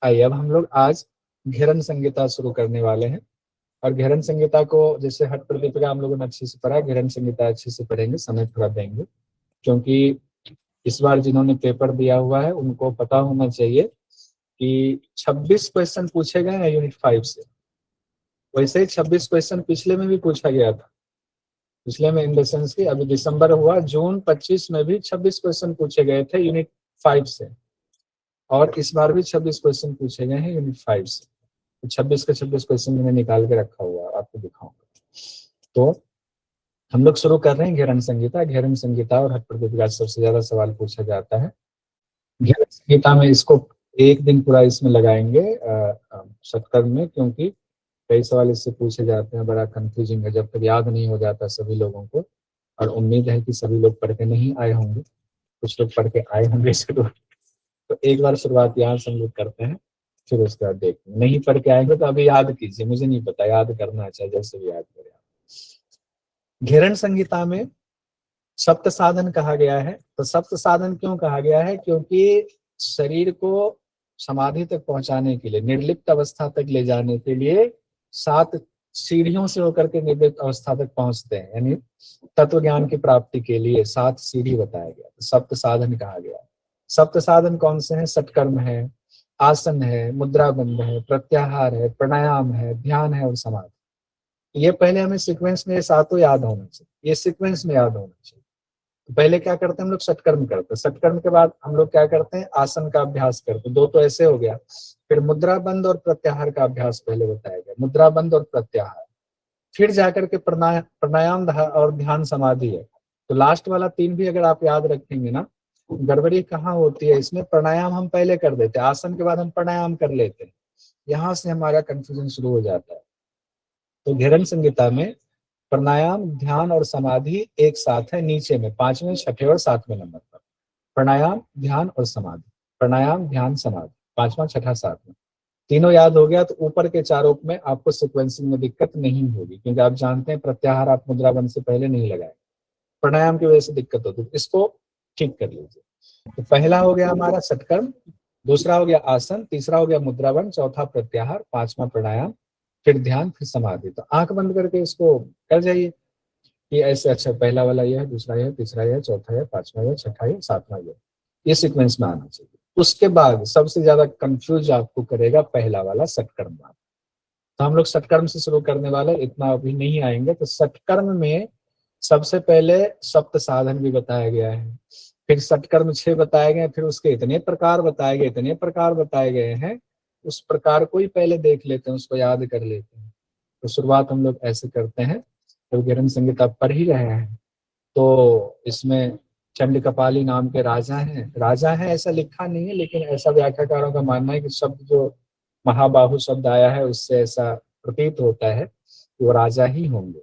आइए अब हम लोग आज घेरन संहिता शुरू करने वाले हैं। और घेरन संहिता को जैसे हट प्रदीपिका हम लोगों ने अच्छे से पढ़ा, घेरन संहिता अच्छे से पढ़ेंगे, समय थोड़ा देंगे, क्योंकि इस बार जिन्होंने पेपर दिया हुआ है उनको पता होना चाहिए कि 26 क्वेश्चन पूछे गए हैं यूनिट 5 से। वैसे ही 26 क्वेश्चन पिछले में भी पूछा गया था। पिछले में इन द सेंस की अभी दिसंबर हुआ, जून 25 में भी 26 क्वेश्चन पूछे गए थे यूनिट 5 से, और इस बार भी 26 क्वेश्चन पूछे गए हैं यूनिट 5 से। तो 26 के 26 क्वेश्चन मैंने निकाल के रखा हुआ है, आपको दिखाऊंगा। तो हम लोग शुरू कर रहे हैं घेरन संहिता। घेरन संहिता और हट प्रदीपिका सबसे ज्यादा सवाल पूछा जाता है घेरन संहिता में। इसको एक दिन पूरा इसमें लगाएंगे सत्कर्म में, क्योंकि कई सवाल इससे पूछे जाते हैं, बड़ा कंफ्यूजिंग है, जब तक याद नहीं हो जाता सभी लोगों को। और उम्मीद है कि सभी लोग पढ़ के नहीं आए होंगे, कुछ लोग पढ़ के आए होंगे जरूर। तो एक बार शुरुआत यहाँ से हम लोग करते हैं, फिर उसके बाद देखते हैं। नहीं पढ़ के आएंगे तो अभी याद कीजिए, मुझे नहीं पता, याद करना चाहिए, जैसे भी याद करें। घेरन संहिता में सप्त साधन कहा गया है। तो सप्त साधन क्यों कहा गया है? क्योंकि शरीर को समाधि तक पहुंचाने के लिए, निर्लिप्त अवस्था तक ले जाने के लिए 7 सीढ़ियों से होकर के निर्लिप्त अवस्था तक पहुंचते हैं, यानी तत्व ज्ञान की प्राप्ति के लिए 7 सीढ़ी बताया गया, सप्त साधन कहा गया। सप्त साधन कौन से हैं? सत्कर्म है, आसन है, मुद्रा बंध है, प्रत्याहार है, प्राणायाम है, ध्यान है और समाधि। ये पहले हमें सीक्वेंस में ये सातों याद होना चाहिए, ये सीक्वेंस में याद होना चाहिए। तो पहले क्या करते हैं हम लोग? सत्कर्म करते हैं। सत्कर्म के बाद हम लोग क्या करते हैं? आसन का अभ्यास करते हैं। 2 तो ऐसे हो गया। फिर मुद्रा बंद और प्रत्याहार का अभ्यास पहले बताया गया, मुद्रा बंद और प्रत्याहार। फिर जाकर के प्राणायाम और ध्यान समाधि है। तो लास्ट वाला 3 भी अगर आप याद रखेंगे ना, गड़बड़ी कहाँ होती है इसमें? प्राणायाम हम पहले कर देते हैं, आसन के बाद हम प्राणायाम कर लेते हैं, यहाँ से हमारा कंफ्यूजन शुरू हो जाता है। तो घेरन संहिता में प्राणायाम, ध्यान और समाधि एक साथ है नीचे में, 5वें, 6ठे और 7वें नंबर पर। प्राणायाम, ध्यान और समाधि, प्राणायाम, ध्यान, समाधि, 5वां, 6ठा, 7वां। तीनों याद हो गया तो ऊपर के चारों में आपको सिक्वेंसिंग में दिक्कत नहीं होगी, क्योंकि आप जानते हैं प्रत्याहार आप मुद्रा बंद से पहले नहीं लगाए, प्राणायाम की वजह से दिक्कत होती है। इसको ठीक कर लीजिए। तो पहला हो गया हमारा सत्कर्म, दूसरा हो गया आसन, तीसरा हो गया मुद्रा बंद, चौथा प्रत्याहार, 5वां प्राणायाम, फिर ध्यान, फिर समाधि। तो आंख बंद करके इसको कर जाइए कि ऐसे, अच्छा पहला वाला यह है, दूसरा यह, तीसरा यह, चौथा यह, 5वां यह, 6ठा यह, 7वां यह, ये सीक्वेंस में आना चाहिए। उसके बाद सबसे ज्यादा कंफ्यूज आपको करेगा पहला वाला सत्कर्म वाला। तो हम लोग सत्कर्म से शुरू करने वाले, इतना अभी नहीं आएंगे। तो सत्कर्म में सबसे पहले सप्त साधन भी बताया गया है, फिर सत्कर्म 6 बताए गए, फिर उसके इतने प्रकार बताए गए, इतने प्रकार बताए गए हैं, उस प्रकार को ही पहले देख लेते हैं, उसको याद कर लेते हैं। तो शुरुआत हम लोग ऐसे करते हैं। तो घेरन संहिता पढ़ ही रहे हैं, तो इसमें चंड कपाली नाम के राजा हैं। राजा है ऐसा लिखा नहीं है, लेकिन ऐसा व्याख्याकारों का मानना है कि शब्द जो महाबाहु शब्द आया है उससे ऐसा प्रतीत होता है कि वो राजा ही होंगे।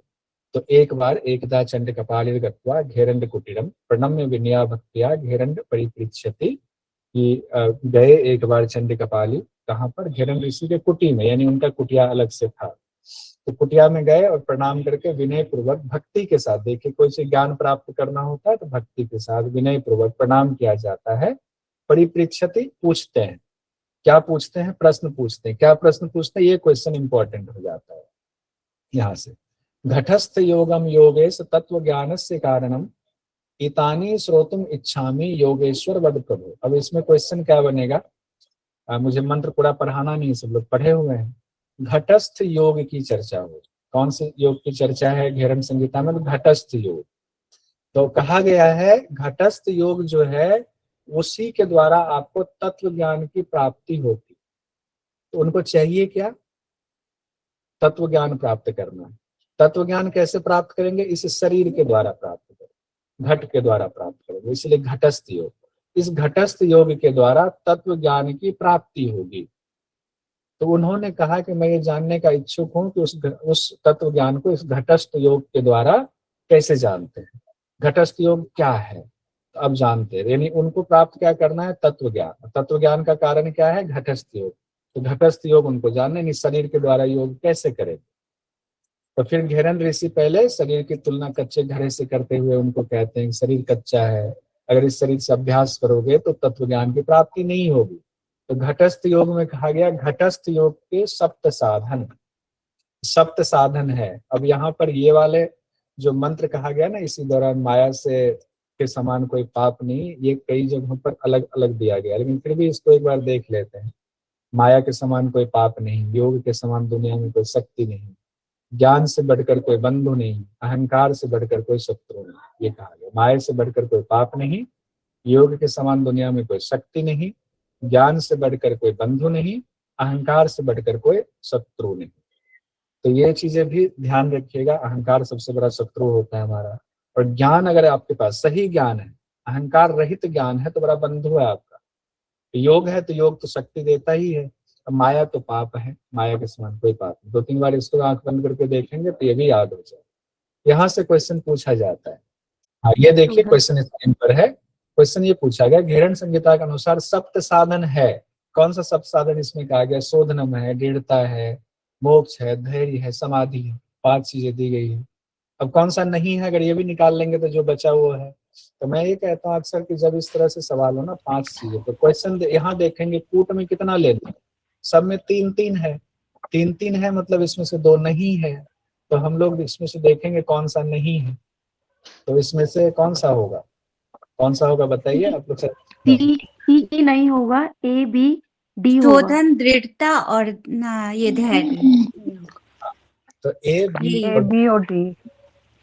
तो एक बार एकदा चंड कपाली गत्वा घेरंड कुटीरम प्रणम्य विनया भक्तिया घेरंड परिपृच्छति, कि गए एक बार चंड कपाली, कहाँ पर? घेरंड ऋषि के कुटी में, यानी उनका कुटिया अलग से था। तो कुटिया में गए और प्रणाम करके विनय पूर्वक भक्ति के साथ, देखिए कोई से ज्ञान प्राप्त करना होता है तो भक्ति के साथ विनय पूर्वक प्रणाम किया जाता है। परिपृच्छति, पूछते हैं। क्या पूछते हैं? प्रश्न पूछते हैं। क्या प्रश्न पूछते हैं? ये क्वेश्चन इंपॉर्टेंट हो जाता है यहाँ से। घटस्थ योगम योगेश तत्व ज्ञान से कारणम इतानी श्रोतुम इच्छामि योगेश्वर वद प्रभु। अब इसमें क्वेश्चन क्या बनेगा? मुझे मंत्र पूरा पढ़ाना नहीं, सब लोग पढ़े हुए हैं। घटस्थ योग की चर्चा हो। कौन से योग की चर्चा है घेरन संहिता में? तो घटस्थ योग। तो कहा गया है घटस्थ योग जो है उसी के द्वारा आपको तत्व ज्ञान की प्राप्ति होती। तो उनको चाहिए क्या? तत्व ज्ञान प्राप्त करना। तत्व ज्ञान कैसे प्राप्त करेंगे? इस शरीर के द्वारा प्राप्त करेंगे, घट के द्वारा प्राप्त करेंगे, इसलिए घटस्थ योग। इस घटस्थ योग के द्वारा तत्व ज्ञान की प्राप्ति होगी। तो उन्होंने कहा कि मैं ये जानने का इच्छुक हूं कि उस तत्व ज्ञान को इस घटस्थ योग के द्वारा कैसे जानते हैं, घटस्थ योग क्या है। तो अब जानते हैं, यानी उनको प्राप्त क्या करना है? तत्व ज्ञान। तत्व ज्ञान का कारण क्या है? घटस्थ योग। तो घटस्थ योग उनको जानना है, शरीर के द्वारा योग कैसे करें। तो फिर घेरन ऋषि पहले शरीर की तुलना कच्चे घड़े से करते हुए उनको कहते हैं शरीर कच्चा है, अगर इस शरीर से अभ्यास करोगे तो तत्व ज्ञान की प्राप्ति नहीं होगी। तो घटस्थ योग में कहा गया घटस्थ योग के सप्त साधन, सप्त साधन है। अब यहाँ पर ये वाले जो मंत्र कहा गया ना, इसी दौरान माया से के समान कोई पाप नहीं, ये कई जगहों पर अलग अलग दिया गया, लेकिन फिर भी इसको एक बार देख लेते हैं। माया के समान कोई पाप नहीं, योग के समान दुनिया में कोई शक्ति नहीं, ज्ञान से बढ़कर कोई बंधु नहीं, अहंकार से बढ़कर कोई शत्रु नहीं, ये कहा गया। माया से बढ़कर कोई पाप नहीं, योग के समान दुनिया में कोई शक्ति नहीं, ज्ञान से बढ़कर कोई बंधु नहीं, अहंकार से बढ़कर कोई शत्रु नहीं। तो ये चीजें भी ध्यान रखिएगा, अहंकार सबसे बड़ा शत्रु होता है हमारा। और ज्ञान अगर आपके पास सही ज्ञान है, अहंकार रहित ज्ञान है, तो बड़ा बंधु है आपका। योग है तो योग तो शक्ति देता ही है, अब माया तो पाप है, माया के समान कोई पाप नहीं। 2-3 बार इसको आंख बंद करके देखेंगे तो ये भी याद हो जाए। यहाँ से क्वेश्चन पूछा जाता है। हाँ, ये देखिए क्वेश्चन स्क्रीन पर है। क्वेश्चन ये पूछा गया, घेरन संहिता के अनुसार सप्त साधन है, कौन सा सप्त साधन इसमें कहा गया? शोधनम है, दृढ़ता है, मोक्ष है, धैर्य है, समाधि है, 5 चीजें दी गई है। अब कौन सा नहीं है, अगर ये भी निकाल लेंगे तो जो बचा वो है। तो मैं ये कहता हूँ अक्सर कि जब इस तरह से सवाल हो ना 5 चीजें, तो क्वेश्चन यहाँ देखेंगे कूट में कितना ले लें, सब में 3-3 है, 3-3 है, मतलब इसमें से 2 नहीं है। तो हम लोग इसमें से देखेंगे कौन सा नहीं है, तो इसमें से कौन सा होगा, कौन सा होगा बताइए आप लोग। सी नहीं होगा, ए बी डी होगा। शोधन, दृढ़ता और ये धैर्य। तो ए बी और डी।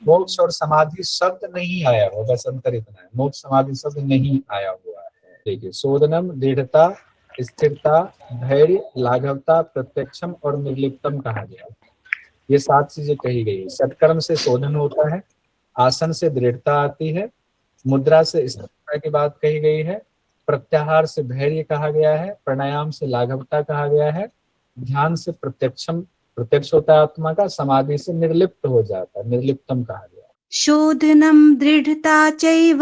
मोक्ष और समाधि शब्द नहीं आया हो, बस अंतर इतना है, मोक्ष समाधि शब्द नहीं आया हुआ है। देखिए, शोधनम, दृढ़ता, स्थिरता, धैर्य, लाघवता, प्रत्यक्षम और निर्लिप्तम कहा गया। ये 7 चीजें कही गई। सत्कर्म से शोधन होता है, आसन से दृढ़ता आती है, मुद्रा से स्थिरता की बात कही गई है, प्रत्याहार से धैर्य कहा गया है, प्राणायाम से लाघवता कहा गया है, ध्यान से प्रत्यक्ष होता है आत्मा का, समाधि से निर्लिप्त हो जाता है, निर्लिप्तम कहा गया। शोधनम दृढ़ता चैव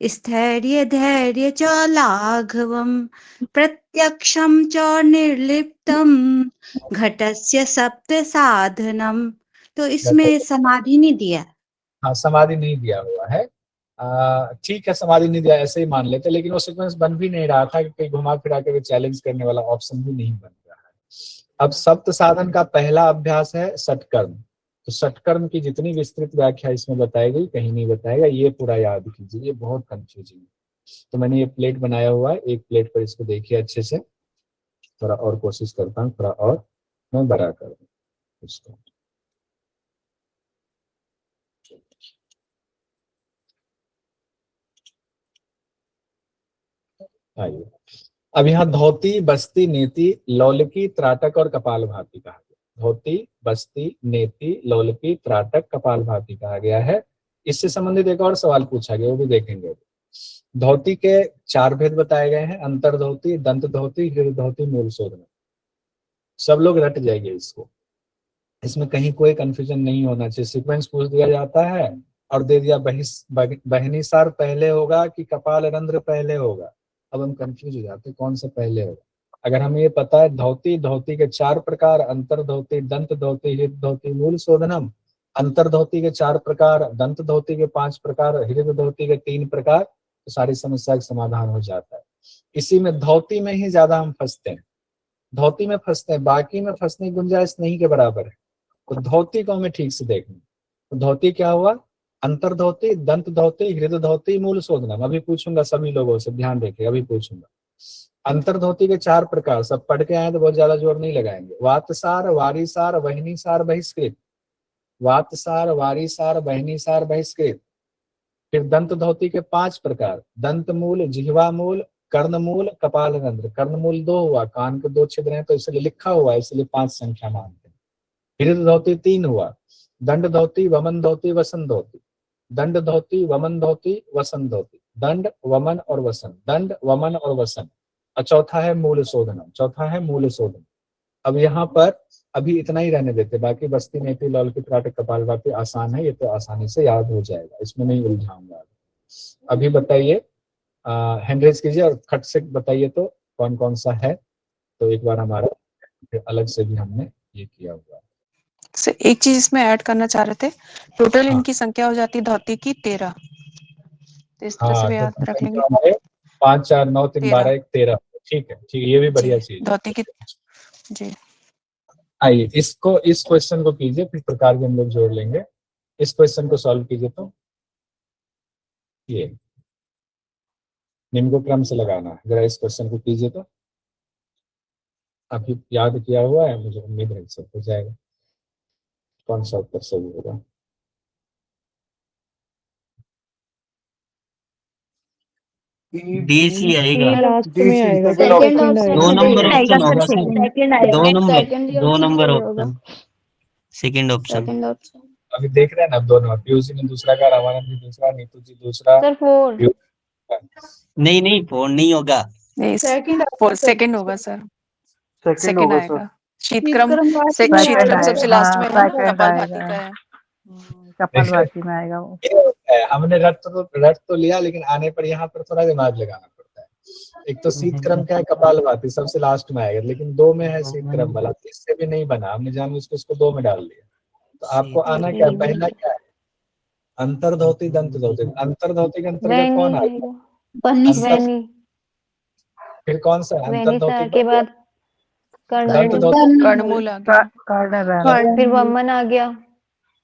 स्थैर्य धैर्य च लाघवम प्रत्यक्षम च निर्लिप्तम घटस्य सप्त साधनम। तो इसमें समाधि नहीं दिया। हाँ, समाधि नहीं दिया हुआ है। ठीक है, समाधि नहीं दिया ऐसे ही मान लेते, लेकिन वो सीक्वेंस बन भी नहीं रहा था कि कहीं घुमा फिरा के चैलेंज करने वाला ऑप्शन भी नहीं बन रहा है। अब सप्त साधन का पहला अभ्यास है सटकर्म। तो सटकर्म की जितनी विस्तृत व्याख्या इसमें बताई गई कहीं नहीं बताएगा, ये पूरा याद कीजिए, ये बहुत कंफ्यूजिंग है। तो मैंने ये प्लेट बनाया हुआ है, एक प्लेट पर इसको देखिए अच्छे से, थोड़ा और कोशिश करता हूँ, थोड़ा और मैं बड़ा कर दूँ इसको। आइए, अब यहाँ धोती, बस्ती, नेति, लौलकी, त्राटक और कपालभाति कहा गया। धोती, बस्ती, नेति, लौलकी, त्राटक, कपालभाति कहा गया है। इससे संबंधित एक और सवाल पूछा गया, वो भी देखेंगे। धोती के 4 भेद बताए गए हैं, अंतर धोती, दंत धोती, हृदय धोती, मूल शोधन। सब लोग रट जाएंगे इसको, इसमें कहीं कोई कंफ्यूजन नहीं होना चाहिए। सीक्वेंस पूछ दिया जाता है और दे दिया बहनीसार पहले होगा कि कपाल रंध्र पहले होगा, अब हम कंफ्यूज हो जाते कौन सा पहले होगा। अगर हमें ये पता है धोती, धोती के 4 प्रकार, अंतर धोती, दंत धोती, हृदय धोती, मूल शोधनम, अंतर धोती के 4 प्रकार, दंत धोती के 5 प्रकार, हृदय धोती के 3 प्रकार, तो सारी समस्या का समाधान हो जाता है। इसी में धोती में ही ज्यादा हम फंसते हैं, धोती में फंसते हैं, बाकी में फंसने की गुंजाइश नहीं के बराबर है। तो धोती को हमें ठीक से देखना। तो धोती क्या हुआ? अंतर धोती, दंत धोती, हृदय धोती, मूल शोधनम। अभी पूछूंगा सभी लोगों से, ध्यान रखिए, अभी पूछूंगा। अंतर धोती के 4 प्रकार, सब पढ़ के आए तो बहुत ज्यादा जोर नहीं लगाएंगे। वातसार, वारीसार, वहनीसार, बहिष्कृत। वातसार, वारीसार, बहनीसार, बहिष्कृत। फिर दंत धोती के 5 प्रकार, दंत मूल, जिह्वा मूल, कर्ण मूल, कपाल रंध्र। कर्ण मूल 2 हुआ, कान के 2 छिद्र हैं तो इसलिए लिखा हुआ है, इसलिए 5 संख्या मानते हैं। हृदय धोती 3 हुआ, दंड धोती, वमन धोती, वसन धोती। दंड धोती, वमन धोती, वसन धोती। दंड, वमन और वसन, दंड, वमन और वसन। और चौथा है मूल शोधनम, चौथा है मूल शोधन। अब यहाँ पर अभी इतना ही रहने देते, बाकी बस्ती, नेति, लौलकी, त्राटक, कपालभाति आसान है, ये तो आसानी से याद हो जाएगा, इसमें नहीं उलझाऊंगा। अभी बताइए, हैंड रेज कीजिए और खट से बताइए तो कौन कौन सा है। तो एक बार हमारा अलग से भी हमने ये किया हुआ है। एक चीज इसमें ऐड करना चाह रहे थे, टोटल इनकी संख्या हो जाती है धोती की 13। तो इस तरह से भी याद रख लेंगे। 5, 4, 9, 3, 12, 1, 13 ठीक है, ये भी बढ़िया चीज है। धोती की जी आइए इस क्वेश्चन को कीजिए, फिर प्रकार भी हम लोग जोड़ लेंगे। इस क्वेश्चन को सॉल्व कीजिए। तो ये निम्न को क्रम से लगाना है, जरा इस क्वेश्चन को कीजिए। तो अभी याद किया हुआ है, मुझे उम्मीद है सब हो जाएगा। कौन सा उत्तर सही होगा? डी सी आएगा। लास्ट में आएगा, सेकंड सेकंड ऑप्शन दो आएगा। नंबर आएगा ऑप्शन होगा सर, सर। सेकंड आएगा, दो number second option, second option. Second option अभी देख रहे हैं ना, अब दोनों पीयूष ने दूसरा का, रामानंद जी दूसरा, नीतू जी दूसरा। सर 4 नहीं फोन नहीं होगा। नहीं, सेकंड होगा सर, सेकंड सेकंड होगा सर। आएगा। शीतक्रम सेकंड शीतक्रम सबसे आएगा, लास्ट में है ना, सेकंड कपालभाति आएगा। का है। कपालभाति में आएगा वो। ये होता है, हमने रट तो लिया, लेकिन आने पर यहाँ पर थोड़ा दिमाग लगाना पड़ता है। एक तो शीत क्रम का है, कपालभाति सबसे लास्ट में आएगा, लेकिन 2 में है शीत क्रम वाला, इससे भी नहीं बना, हमने जानबूझ के इसको 2 में डाल दिया। तो आपको आना क्या है? पहला क्या है? अंतर्धोती दंत धोती। अंतर्धोती के अंतर्गत कौन आएगा? वैनी फिर कौन सा है? वैनी अंतर्धोती सर के बाद दंत कर्णमूल, धोती, कर्णमूल आ गया। कर्ण फिर वमन आ गया,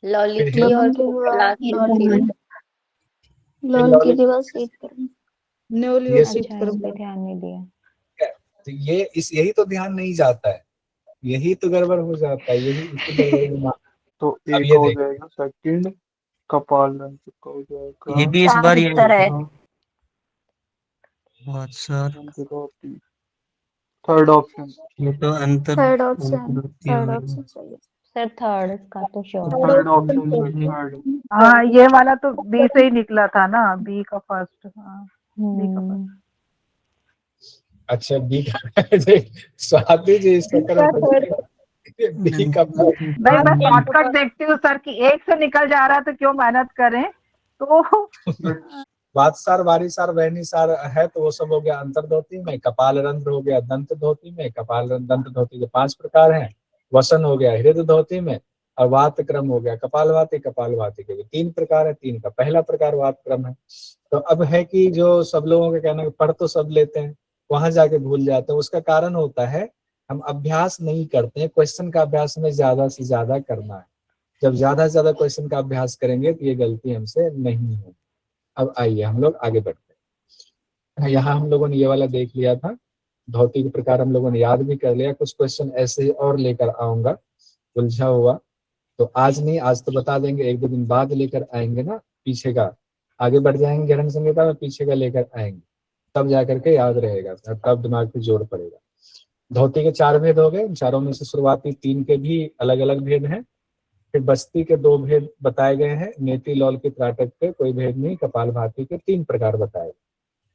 फिर और लोन की दिवस शीतक्रम। ये अच्छा, इस पे ध्यान नहीं दिया। तो यही तो ध्यान नहीं जाता है, यही तो गड़बड़ हो जाता है, यही इसी गड़बड़ में तो अब एक ये हो देख, जाएगा सेकंड, कपाल दंत का हो जाएगा। ये भी इस बार ये थर्ड ऑप्शन। ये तो अंतर थर्ड ऑप्शन चाहिए सर, थर्ड का तो श्योर। Third option third. हाँ, ये वाला तो बी से ही निकला था ना, बी का फर्स्ट। हाँ, बी का फर्स्ट। अच्छा बी का स्वाति जी इसका बी का भाई मैं शॉर्टकट देखती हूँ सर, कि एक से निकल जा रहा है तो क्यों मेहनत करें। तो वातसार, वारीसार, वहनीसार है, तो वो सब हो गया अंतर्धोती में। कपाल रंध्र हो गया दंत धोती में। कपाल दंत धोती के 5 प्रकार हैं। वसन हो गया हृदय धोती में। और वात क्रम हो गया कपालभाति। कपालभाति के भी 3 प्रकार है। 3 का पहला प्रकार वात क्रम है। तो अब है कि जो सब लोगों का कहना है, पढ़ तो सब लेते हैं, वहां जाके भूल जाते हैं। उसका कारण होता है हम अभ्यास नहीं करते हैं। क्वेश्चन का अभ्यास हमें ज्यादा से ज्यादा करना है। जब ज्यादा से ज्यादा क्वेश्चन का अभ्यास करेंगे तो ये गलती हमसे नहीं होगी। अब आइए हम लोग आगे बढ़ते हैं। यहाँ हम लोगों ने ये वाला देख लिया था, धोती के प्रकार हम लोगों ने याद भी कर लिया। कुछ क्वेश्चन ऐसे ही और लेकर आऊंगा, उलझा हुआ तो आज नहीं, आज तो बता देंगे, 1-2 दिन बाद लेकर आएंगे ना। पीछे का आगे बढ़ जाएंगे, ग्रहण संहिता में पीछे का लेकर आएंगे, तब जाकर के याद रहेगा, तब दिमाग पे जोर पड़ेगा। धोती के 4 भेद हो गए। चारों में से शुरुआती 3 के भी अलग अलग भेद हैं। फिर बस्ती के 2 भेद बताए गए हैं। नेति लौल के त्राटक के कोई भेद नहीं। कपालभाति के 3 प्रकार बताए।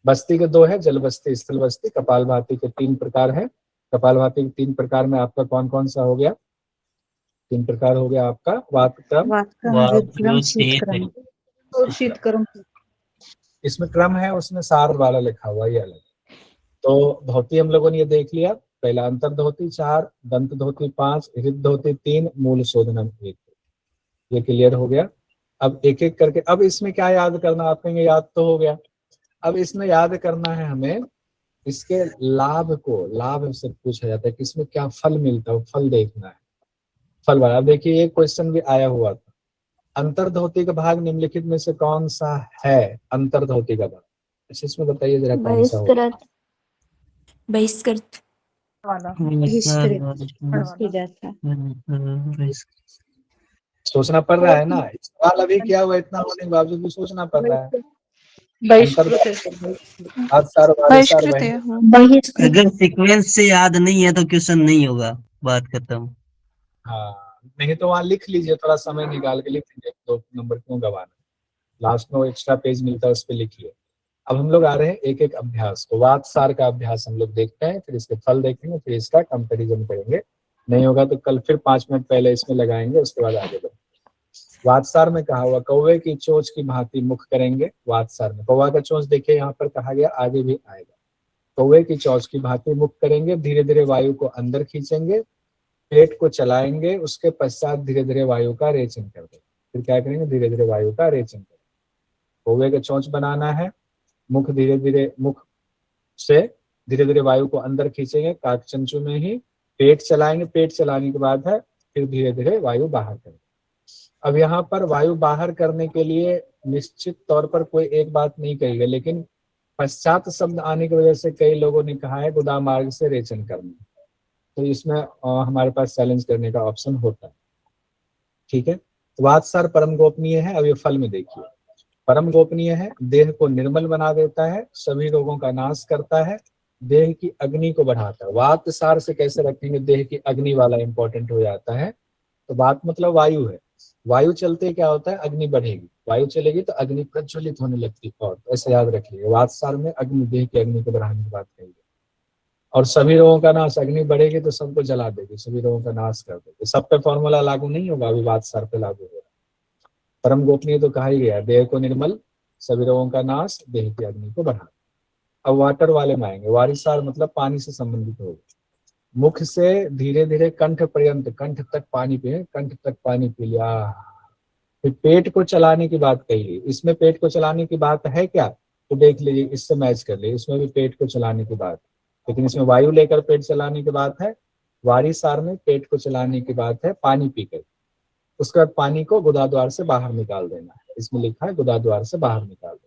बस्ती के 2 है, जल बस्ती, स्थल बस्ती। कपालभाति के 3 प्रकार है। कपालभाति के 3 प्रकार में आपका कौन कौन सा हो गया? 3 प्रकार हो गया आपका वात क्रम, शीतक्रम। इसमें क्रम है, उसमें सार वाला लिखा हुआ ये अलग। तो धोती हम लोगों ने ये देख लिया। पहला अंतर धोती 4, दंत धोती 5, हृदय धोती 3, मूल शोधनम 1। ये क्लियर हो गया। अब एक एक करके, अब इसमें क्या याद करना? आप कहेंगे याद तो हो गया। अब इसमें याद करना है हमें इसके लाभ को। लाभ से पूछा जाता है कि इसमें क्या फल मिलता है, फल देखना है। फल वाला देखिए, एक क्वेश्चन भी आया हुआ था, अंतर्धोती का भाग निम्नलिखित में से कौन सा है? अंतर्धोती का भाग, अच्छा इसमें बताइए जरा कौन सा होगा? बहिष्कृत वाला। सोचना पड़ रहा है ना, सवाल अभी क्या हुआ, इतना होने के बावजूद भी सोचना पड़ रहा है। बहिष्कृत है। अगर सीक्वेंस से याद नहीं है तो क्वेश्चन नहीं होगा, बात खत्म। हाँ, नहीं तो वहाँ लिख लीजिए, थोड़ा समय निकाल के लिख लीजिए, 2 नंबर क्यों गवाना। लास्ट में वो एक्स्ट्रा पेज मिलता है, उस पर लिखिए। अब हम लोग आ रहे हैं एक एक अभ्यास को। वात सार का अभ्यास हम लोग देखते हैं, फिर इसके फल देखेंगे, फिर इसका कंपैरिजन करेंगे। नहीं होगा तो कल फिर 5 मिनट पहले इसमें लगाएंगे, उसके बाद आगे बढ़ेंगे। वातसार में कहा हुआ कौवे की चोंच की भांति मुख करेंगे। वातसार में कौवा का चोंच देखिए यहाँ पर कहा गया, आगे भी आएगा। कौवे की चोंच की भांति मुख करेंगे, धीरे धीरे वायु को अंदर खींचेंगे, पेट को चलाएंगे, उसके पश्चात धीरे धीरे वायु का रेचन कर देंगे। फिर क्या करेंगे? धीरे धीरे वायु का रेचन करेंगे। कौवे का चोंच बनाना है, मुख धीरे धीरे मुख से धीरे धीरे वायु को अंदर खींचेंगे, काकचंचू में ही पेट चलाएंगे, पेट चलाने के बाद है फिर धीरे धीरे वायु बाहर करेंगे। अब यहाँ पर वायु बाहर करने के लिए निश्चित तौर पर कोई एक बात नहीं कही गई, लेकिन पश्चात शब्द आने की वजह से कई लोगों ने कहा है गुदा मार्ग से रेचन करना, तो इसमें हमारे पास चैलेंज करने का ऑप्शन होता है। ठीक है, वातसार परम गोपनीय है। अब ये फल में देखिए, परम गोपनीय है, देह को निर्मल बना देता है, सभी रोगों का नाश करता है, देह की अग्नि को बढ़ाता है। वात सार से कैसे रखेंगे, देह की अग्नि वाला इंपॉर्टेंट हो जाता है। तो वात मतलब वायु है, वायु चलते क्या होता है, अग्नि बढ़ेगी, वायु चलेगी तो अग्नि प्रज्वलित होने लगती है। और ऐसे याद रखिए, वात सार में अग्नि, देह की अग्नि को बढ़ाने की बात कही है। और सभी रोगों का नाश, अग्नि बढ़ेगी तो सबको जला देगी, सभी रोगों का नाश कर देगी। सब पे फॉर्मूला लागू नहीं होगा, अभी वात सार पे लागू होगा। परम गोपनीय तो कहा ही गया, देह को निर्मल, सभी रोगों का नाश, देह की अग्नि को बढ़ाना। अब वाटर वाले में आएंगे, वारिसार मतलब पानी से संबंधित होगा। मुख से धीरे धीरे कंठ पर्यंत, कंठ तक पानी पिए, कंठ तक पानी पी लिया। फिर पेट को चलाने की बात कही गई, इसमें पेट को चलाने की बात है क्या, तो देख लीजिए, इससे मैच कर लीजिए, इसमें भी पेट को चलाने की बात, लेकिन इसमें वायु लेकर पेट चलाने की बात है। वारिसार में पेट को चलाने की बात है, पानी पीकर। उसके बाद पानी को गुदाद्वार से बाहर निकाल देना है, इसमें लिखा है गुदाद्वार से बाहर निकाल देना।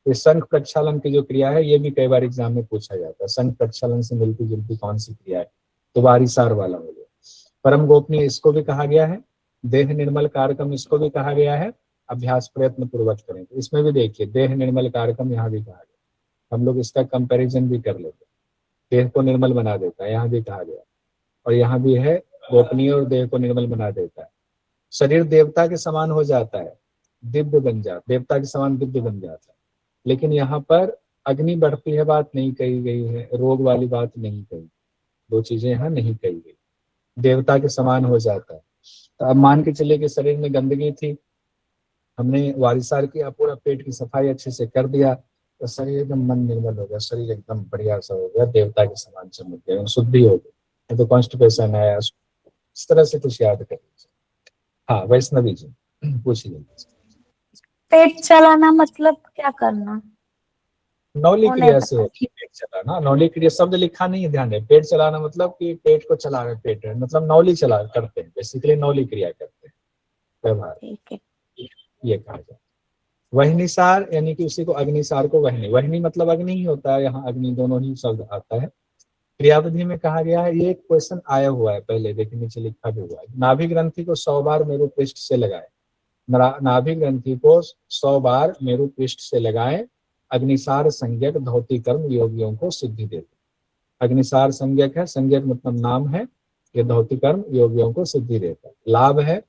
ये शंख प्रक्षालन की जो क्रिया है, ये भी कई बार एग्जाम में पूछा जाता है, शंख प्रक्षालन से मिलती जुलती कौन सी क्रिया है, तो वारिसार वाला हो गया। परम गोपनीय इसको भी कहा गया है, देह निर्मल कारकम इसको भी कहा गया है, अभ्यास प्रयत्न पूर्वक करें। तो इसमें भी देखिए, देह निर्मल कारकम यहाँ भी कहा गया, हम लोग इसका कंपैरिजन भी कर लेते हैं, देह को निर्मल बना देता है, यहाँ भी कहा गया, और यहाँ भी है गोपनीय और देह को निर्मल बना देता है। शरीर देवता के समान हो जाता है, दिव्य बन जाता, देवता के समान दिव्य बन जाता है, लेकिन यहाँ पर अग्नि बढ़ती है बात नहीं कही गई है, रोग वाली बात नहीं कही, दो चीजें यहाँ नहीं कही गई, देवता के समान हो जाता है। तो अब मान के चलिए कि शरीर में गंदगी थी, हमने वारिसार किया, पूरा पेट की सफाई अच्छे से कर दिया, तो शरीर एकदम मन निर्मल हो गया, शरीर एकदम बढ़िया सा हो गया, देवता के समान चमक गया, शुद्धि हो गई। तो कॉन्स्टिपेशन आया, इस तरह से कुछ याद कर लीजिए। हाँ वैष्णवी जी पूछिए। पेट चलाना मतलब क्या करना? नौली वो क्रिया नहीं से पता। होती है पेट चलाना, नौली क्रिया शब्द लिखा नहीं है, ध्यान दें, पेट चलाना मतलब कि पेट को चला रहे, पेट मतलब नौली चला करते हैं, बेसिकली नौली क्रिया करते हैं, व्यवहार, ठीक है। ये कहा जाए। वहनिसार यानी कि उसी को अग्निसार को वहनी, वहनी मतलब अग्नि ही होता है, यहाँ अग्नि दोनों ही शब्द आता है। क्रियाविधि में कहा गया है, ये क्वेश्चन आया हुआ है पहले, देखिए नीचे लिखा भी हुआ है, नाभि ग्रंथि को 100 बार मेरु पृष्ठ से लगाए, नाभि ग्रंथि को 100 बार मेरु पृष्ठ से लगाए, अग्निसार संज्ञक धौती कर्म योगियों को सिद्धि देते। अग्निसार संज्ञक है, संज्ञक मतलब नाम है, ये धौती कर्म योगियों को सिद्धि देता है। लाभ है,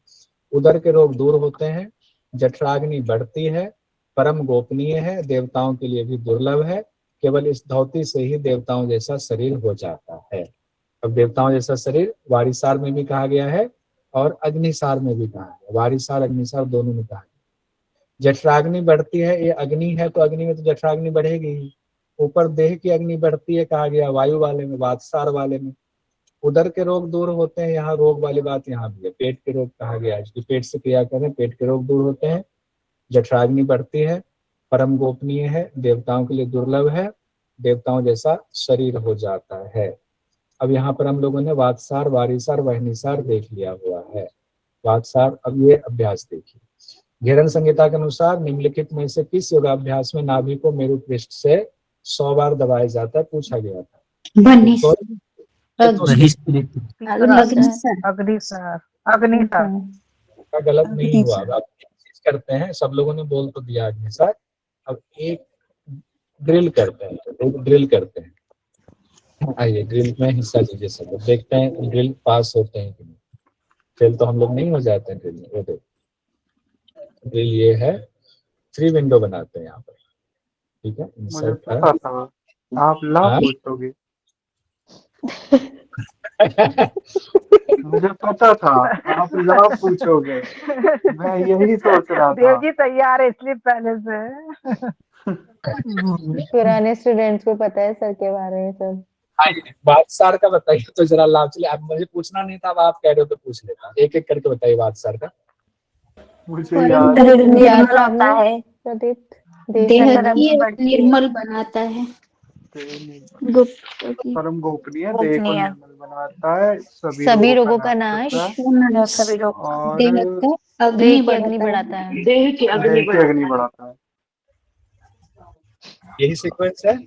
उदर के रोग दूर होते हैं, जठराग्नि बढ़ती है, परम गोपनीय है, देवताओं के लिए भी दुर्लभ है, केवल इस धौती से ही देवताओं जैसा शरीर हो जाता है। अब देवताओं जैसा शरीर वारिसार में भी कहा गया है और अग्निसार में भी कहा है, वारिसार अग्निसार दोनों में कहा गया। जठराग्नि बढ़ती है, ये अग्नि है तो अग्नि में तो जठराग्नि बढ़ेगी ही, ऊपर देह की अग्नि बढ़ती है कहा गया वायु वाले में, वातसार वाले में। उदर के रोग दूर होते हैं, यहाँ रोग वाली बात यहाँ भी है, पेट के रोग कहा गया है, पेट से क्रिया करें, पेट के रोग दूर होते हैं, जठराग्नि बढ़ती है, परम गोपनीय है, देवताओं के लिए दुर्लभ है, देवताओं जैसा शरीर हो जाता है। अब यहाँ पर हम लोगों ने वातसार, वारिसार, वहनिसार देख लिया हुआ है। वातसार, अब ये अभ्यास देखिए, घेरन संहिता के अनुसार निम्नलिखित में से किस योगाभ्यास में नाभि को मेरु पृष्ठ से 100 बार दबाया जाता है, पूछा गया था। अग्निसार, अग्निसार का गलत नहीं हुआ, अब चीज करते हैं, सब लोगों ने बोल तो दिया अग्निसार, अब एक ड्रिल करते हैं, एक ड्रिल करते हैं। आइए ड्रिल में हिस्सा लीजिए सब लोग, देखते हैं ड्रिल पास होते हैं कि नहीं। फेल तो हम लोग नहीं हो जाते हैं ड्रिल में। वो देखो ड्रिल ये है, 3 विंडो बनाते हैं यहाँ पर, ठीक है। मुझे पता था आप लाभ पूछोगे। मुझे पता था आप लाभ पूछोगे, मैं यही सोच रहा था। देव जी तैयार है इसलिए पहले से। पुराने स्टूडेंट्स को पता है सर के बारे में सब। वातसार का बताइए तो जरा लाभ, चलिए अब मुझे पूछना नहीं था, अब आप कह रहे हो तो पूछ लेता, एक एक करके बताइए वातसार का। मुझे याद होता है, देह निर्मल बनाता है, गुप्त की परम गोपनीय, देह को गोपनीय निर्मल बनाता है, सभी रोगों का नाश, करता है सभी लोग और देह की अग्नि बढ़ाता है। देह की अग्नि बढ़ाता है। यही सीक्वेंस है।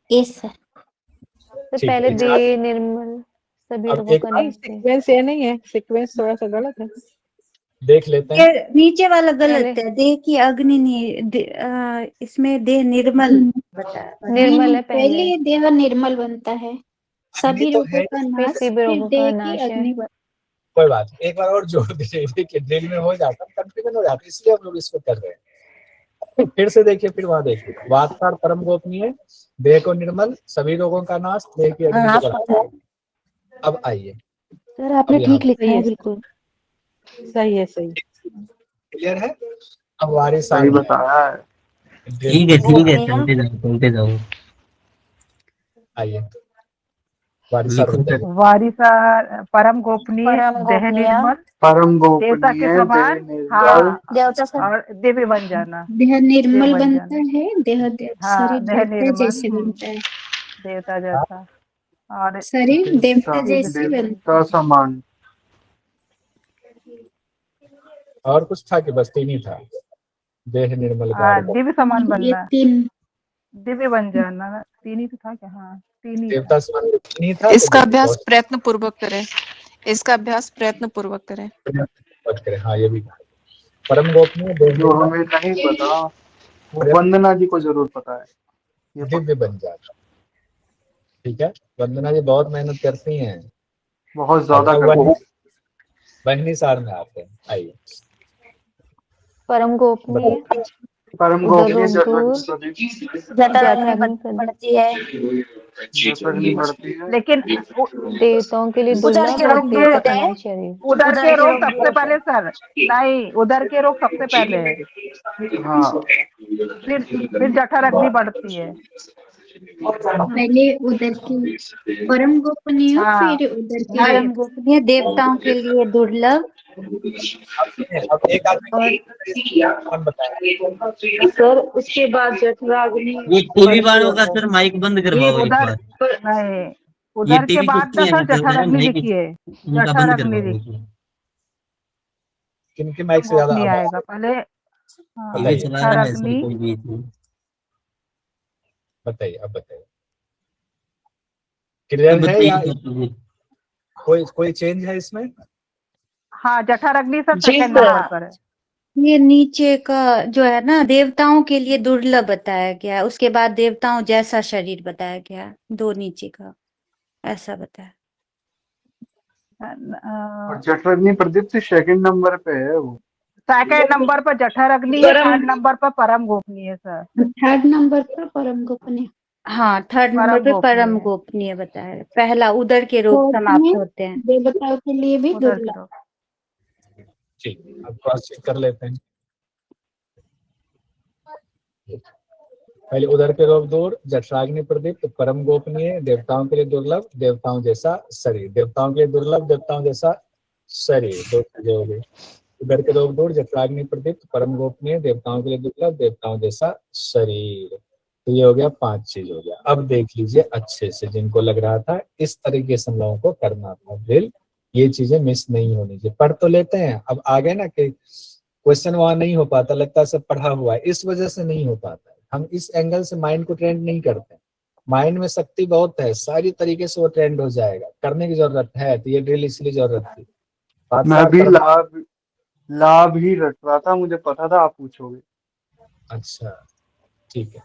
इस तो ठीक पहले है, देह निर्मल, सभी अब रोगों एक का बार नाश है। सीक्वेंस ये नहीं है, सीक्वेंस थोड़ा सा गलत है। देख लेते हैं। ये नीचे वाला गलत पहले है, देह की अग्नि इसमें देह निर्मल बताया। निर्मल है पहले, पहले देह निर्मल बनता है, अग्नि सभी तो रोगों है, का फिर नाश, सभी फिर रोगों का देह की नाश है। अग्नि बनता कोई बात नहीं, एक बार और जोड़ दीजिए। देखिए ड्रिल में हो जाता है, कंफ्यूजन हो जाता है, इसलिए हम लोग इसको कर रहे हैं। फिर से देखिए, फिर वहां देखिए, वातकार परम गोपनीय, देह को निर्मल, सभी रोगों का नाश, देह की अग्नि को बढ़ाता है। अब आइए, सर आपने अब यहाँ ठीक लिखा है बिल्कुल। सही है, सही। क्लियर है। अब वारिस सही बताया है। ठीक है गोपनीय चलते जाओ। आइए, वारिस लिखो बताइए। सर। वारिसा परम गोपनीय, परम देह गोपनीय, निर्मल, परम देवता के गोपनीय, देह समान, निर्मल, हाँ, देवता से और दिव्य बन जाना, देह निर्मल देव बन बनता जाना, है, देह हाँ, शरीर देह देवता निर्मल, जैसे बनता है, देवता जैसा, और शरीर देवता जैसे बनता देवता समान। और कुछ था कि बस तीन ही था? देह निर्मल गाढ़, दिव्य समान है। ये बनना, तीन दिव्य बन जाना, तीन ही तो था क्या? हाँ, तीन ही था। देवता समान तीन ही था। इसका अभ्यास प्रयत्न पूर्वक करें, इसका अभ्यास प्रयत्न पूर्वक करें। बात करें, हाँ ये भी कहा। परम गोपनीय, देह जो निर्मल, हमें नहीं पता वो वंदना जी को जरूर पता है। ये दिव्य बन जाता। ठीक है, वंदना जी बहुत मेहनत करती हैं, बहुत ज्यादा अब करते हैं। बहनी सार में आते हैं। आइए, परम गोपनीय, परम उदर गोपनीय, रोग दूर, जठराग्नि बढ़ती है, जठराग्नि बढ़ती है, लेकिन देवताओं के लिए उदर दुर्लभ के और रोग दूर तेज होते तपन हैं, है शरीर। उदर के रोग रोग सबसे दूर पहले सर, नहीं, उदर के रोग सबसे पहले है, हाँ, फिर जठराग्नि बढ़ती है। पहले उदर की परम गोपनीय, हाँ, फिर उदर की परम गोपनीय, देवताओं के लिए दुर्लभ, अब एक आदमी कौन बताया? सर उसके बाद जठराग्नि ये टीवी वालों का सर माइक बंद करवाओ एक उधर बार। नहीं, ये उधर के टीवी बाद कुछ नहीं सर कर रहा है, जठराग्नि माइक लिखिए, उनका बंद जठराग्नि करवाओ एक लिखिए, बार। किनके माइक से वो ज्यादा नहीं आवाज? आएगा पहले। हाँ, टीवी चला रहा है सर जठराग्नि, कोई बीच में। बताइए, अब बताइए, क्लियर है या बताइए। कोई चेंज है इसमें? हाँ, जठराग्नि सर जी सेकंड सर। नंबर पर है। ये नीचे का जो है ना, देवताओं के लिए दुर्लभ बताया गया है, उसके बाद देवताओं जैसा शरीर बताया गया है, दो नीचे का ऐसा बताया। और जठराग्नि प्रदीप्त सेकंड नंबर पे है वो। सेकंड नंबर पर जठराग्नि है, थर्ड नंबर पर परम गोपनीय है सर। थर्ड नंबर पर परम गोपनीय, हाँ, थर्ड नंबर परम पे गोपनीय परम है, गोपनीय बताया है। पहला उदर के रोग फोर्थ समाप्त में होते हैं। देवताओं के लिए भी उधर के दुर्लभ। रोग। ठीक, अब क्रॉस चेक कर लेते हैं। पहले उदर के रोग दूर, जठराग्नि प्रदीप्त, परम गोपनीय, देवताओं के लिए दुर्लभ, देवताओं जैसा शरीर, देवताओं के लिए दुर्लभ, देवताओं जैसा शरीर, दो चीजें हो गई। उदर के रोग दूर, जठराग्नि प्रदीप्त, परम गोपनीय, देवताओं के लिए दुर्लभ, देवताओं जैसा शरीर। तो ये हो गया 5 चीज हो गया। अब देख लीजिए अच्छे से, जिनको लग रहा था इस तरीके से हम लोगों को करना था ड्रिल, ये चीजें मिस नहीं होनी चाहिए। पढ़ तो लेते हैं, अब आगे ना कि क्वेश्चन वहां नहीं हो पाता, लगता है सब पढ़ा हुआ है, इस वजह से नहीं हो पाता है। हम इस एंगल से माइंड को ट्रेंड नहीं करते। माइंड में शक्ति बहुत है, सारी तरीके से वो ट्रेंड हो जाएगा, करने की जरूरत है, तो ये ड्रिल इसलिए जरूरत थी। मैं भी लाभ ही रट रहा था, मुझे पता था आप पूछोगे। अच्छा, ठीक है।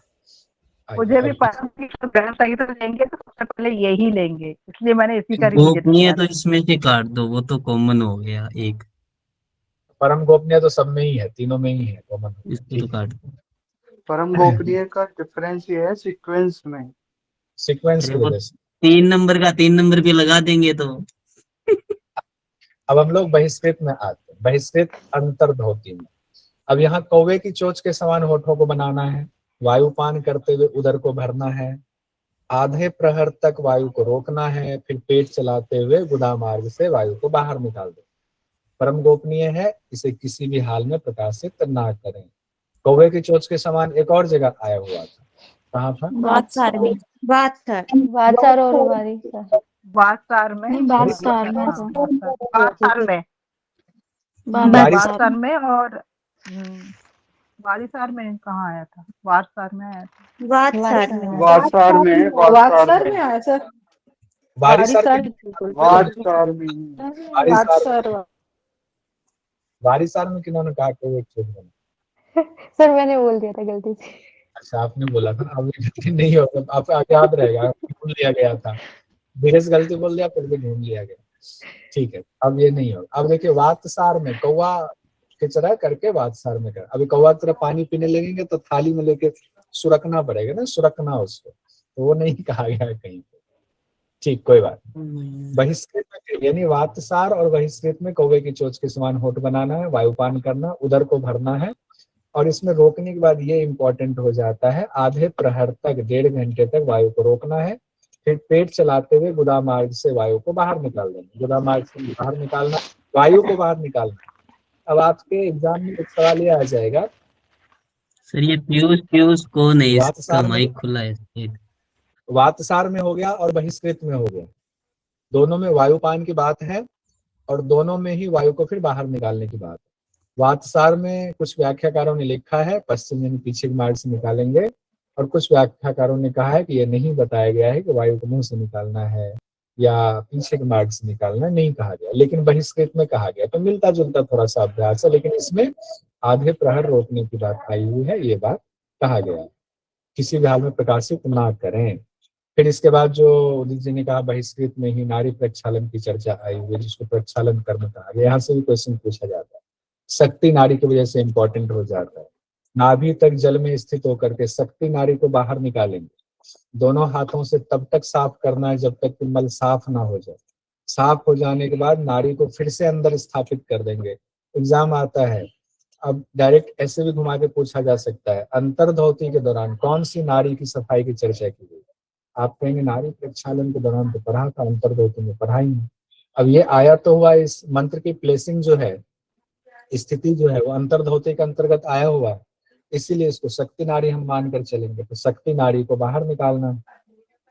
मुझे भी अब परम की गलत सही तो लेंगे तो सबसे पहले यही लेंगे, इसलिए मैंने इसी का रिवीजन गोपनीय किया तो था। इसमें से काट दो, वो तो कॉमन हो गया एक, परम गोपनीय तो सब में ही है, तीनों में ही है, कॉमन। इसको तो काट दो। परम गोपनीय का डिफरेंस ये है सीक्वेंस में। सीक्वेंस अरे की वो वजह से। 3 नंबर का 3 नंबर पे लगा देंगे तो। अब हम लोग बहिष्कृत में आते हैं, बहिष्कृत अंतर्धोती में। अब यहाँ कौवे की चोंच के समान होठों को बनाना है, वायुपान करते हुए उदर को भरना है, आधे प्रहर तक वायु को रोकना है, फिर पेट चलाते हुए गुदा मार्ग से वायु को बाहर निकाल दो। परम गोपनीय है, इसे किसी भी हाल में प्रकाशित ना करें। कौवे की चोंच के समान एक और जगह आया हुआ था, कहाँ था? वात्सार में। वात्सार वात्सार और वारिसार। वात्सार में। नहीं, वात्सार में हाँ, था। वात्सार में। वात्सार वात्सार में और वारिसार में कहाँ आया था? वात्सार में आया था। वात्सार में वात्सार में, वात्सार में आया सर। वारिसार वारिसार में, वात्सार में। वारिसार वात्सार। वारिसार में किन्होंने कहा कि एक चीज बना? सर मैंने बोल दिया था गलती से। अच्छा, आपने बोला था। अब ये गलती नहीं होगा, आपको याद रहेगा, ढूंढ लिया गया था। धीरे से गलती बोल दिया, फिर भी ढूंढ लिया गया। ठीक है, अब ये नहीं होगा। अब देखिए, वातसार में कौवा किचरा करके वातसार में कर। अभी कौवा की तरह पानी पीने लगेंगे तो थाली में लेके सुरकना पड़ेगा ना, सुरकना उसको, तो वो नहीं कहा गया है कहीं पे। ठीक, कोई बात नहीं। बहिष्कृत में यानी वातसार और बहिष्कृत में कौवे की चोंच के समान होठ बनाना है, वायुपान करना, उदर को भरना है। और इसमें रोकने के बाद ये इंपॉर्टेंट हो जाता है, आधे प्रहर तक 1.5 घंटे तक वायु को रोकना है, फिर पेट चलाते हुए गुदा मार्ग से वायु को बाहर निकाल देना। गुदा मार्ग से बाहर निकालना, वायु को बाहर निकालना। अब आपके एग्जाम में एक सवाल ये आ जाएगा, सर ये पीयूष कौन है? इसका वातसार में, माइक खुला है। वातसार में हो गया और बहिष्कृत में हो गया, दोनों में वायुपान की बात है और दोनों में ही वायु को फिर बाहर निकालने की बात है। वातसार में कुछ व्याख्याकारों ने लिखा है पश्चिम यानी पीछे के मार्ग से निकालेंगे, और कुछ व्याख्याकारों ने कहा है कि यह नहीं बताया गया है कि वायु को मुंह से निकालना है या पीछे के मार्ग से निकालना, नहीं कहा गया, लेकिन बहिष्कृत में कहा गया। तो मिलता जुलता थोड़ा सा अभ्यास है, लेकिन इसमें आधे प्रहर रोकने की बात आई हुई है, ये बात कहा गया है। किसी भी हाल में प्रकाशित ना करें। फिर इसके बाद जो उदित जी ने कहा, बहिष्कृत में ही नारी प्रक्षालन की चर्चा आई हुई है, जिसको प्रक्षालन कर्म कहा गया। यहाँ से भी क्वेश्चन पूछा जाता है, शक्ति नारी की वजह से इंपॉर्टेंट हो जाता है। नाभि तक जल में स्थित होकर के शक्ति नारी को बाहर निकालेंगे। दोनों हाथों से तब तक साफ करना है जब तक कि मल साफ ना हो जाए। साफ हो जाने के बाद नारी को फिर से अंदर स्थापित कर देंगे। एग्जाम आता है, अब डायरेक्ट ऐसे भी घुमा के पूछा जा सकता है, अंतर्धोती के दौरान कौन सी नारी की सफाई की चर्चा की गई? आप कहेंगे नारी प्रक्षालन के दौरान तो पढ़ा था, अंतर्धोती में पढ़ा ही नहीं। अब ये आया तो हुआ, इस मंत्र की प्लेसिंग जो है, स्थिति जो है, वो अंतर्धोती के अंतर्गत आया हुआ है, इसीलिए इसको शक्ति नारी हम मानकर चलेंगे। तो शक्ति नारी को बाहर निकालना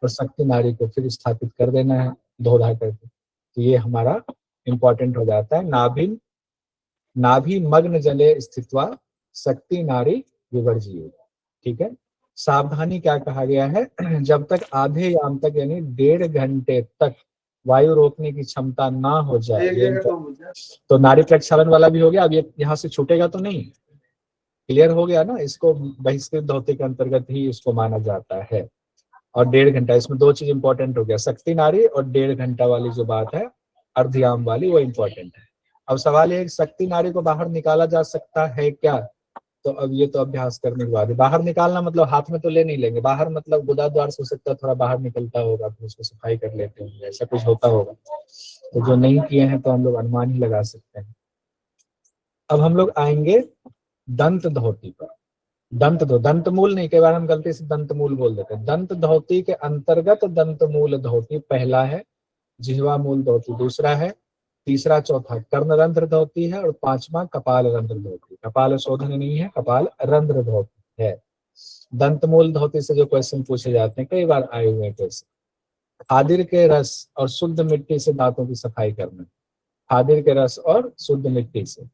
और शक्ति नारी को फिर स्थापित कर देना है धो धा करके। तो ये हमारा इंपॉर्टेंट हो जाता है। नाभि मग्न जले स्थित्वा शक्ति नारी विवर्जिए। ठीक है, सावधानी क्या कहा गया है, जब तक आधे याम तक यानी 1.5 घंटे तक वायु रोकने की क्षमता ना हो जाए, तो नारी प्रक्षालन वाला भी हो गया। अब ये यहाँ से छूटेगा तो नहीं, क्लियर हो गया ना? इसको बहिष्कृत धोती के अंतर्गत ही इसको माना जाता है। और 1.5 घंटा, इसमें 2 चीज इंपॉर्टेंट हो गया, शक्ति नारी और 1.5 घंटा वाली जो बात है अर्धयाम वाली, वो इंपॉर्टेंट है। अब सवाल ये, शक्ति नारी को बाहर निकाला जा सकता है क्या? तो अब ये तो अभ्यास करने के बाद है। बाहर निकालना मतलब हाथ में तो ले नहीं लेंगे, बाहर मतलब गुदा द्वार से हो सकता है थोड़ा बाहर निकलता होगा, फिर उसको सफाई कर लेते होंगे, ऐसा कुछ होता होगा। तो जो नहीं किए हैं तो हम लोग अनुमान ही लगा सकते हैं। अब हम लोग आएंगे दंत धोती पर। दंत मूल नहीं, कई बार हम गलती से दंत मूल बोल देते हैं। दंत धोती के अंतर्गत दंत मूल धोती पहला है, जिह्वा मूल धोती दूसरा है, तीसरा चौथा कर्णरंध्र धोती है, और 5वां कपाल रंध्र धोती। कपाल शोधन नहीं है, कपाल रंध्र धोती है। दंत मूल धोती से जो क्वेश्चन पूछे जाते हैं, कई बार आए हुए हैं क्वेश्चन। खादिर के रस और शुद्ध मिट्टी से दांतों की सफाई करना। खादिर के रस और शुद्ध मिट्टी से।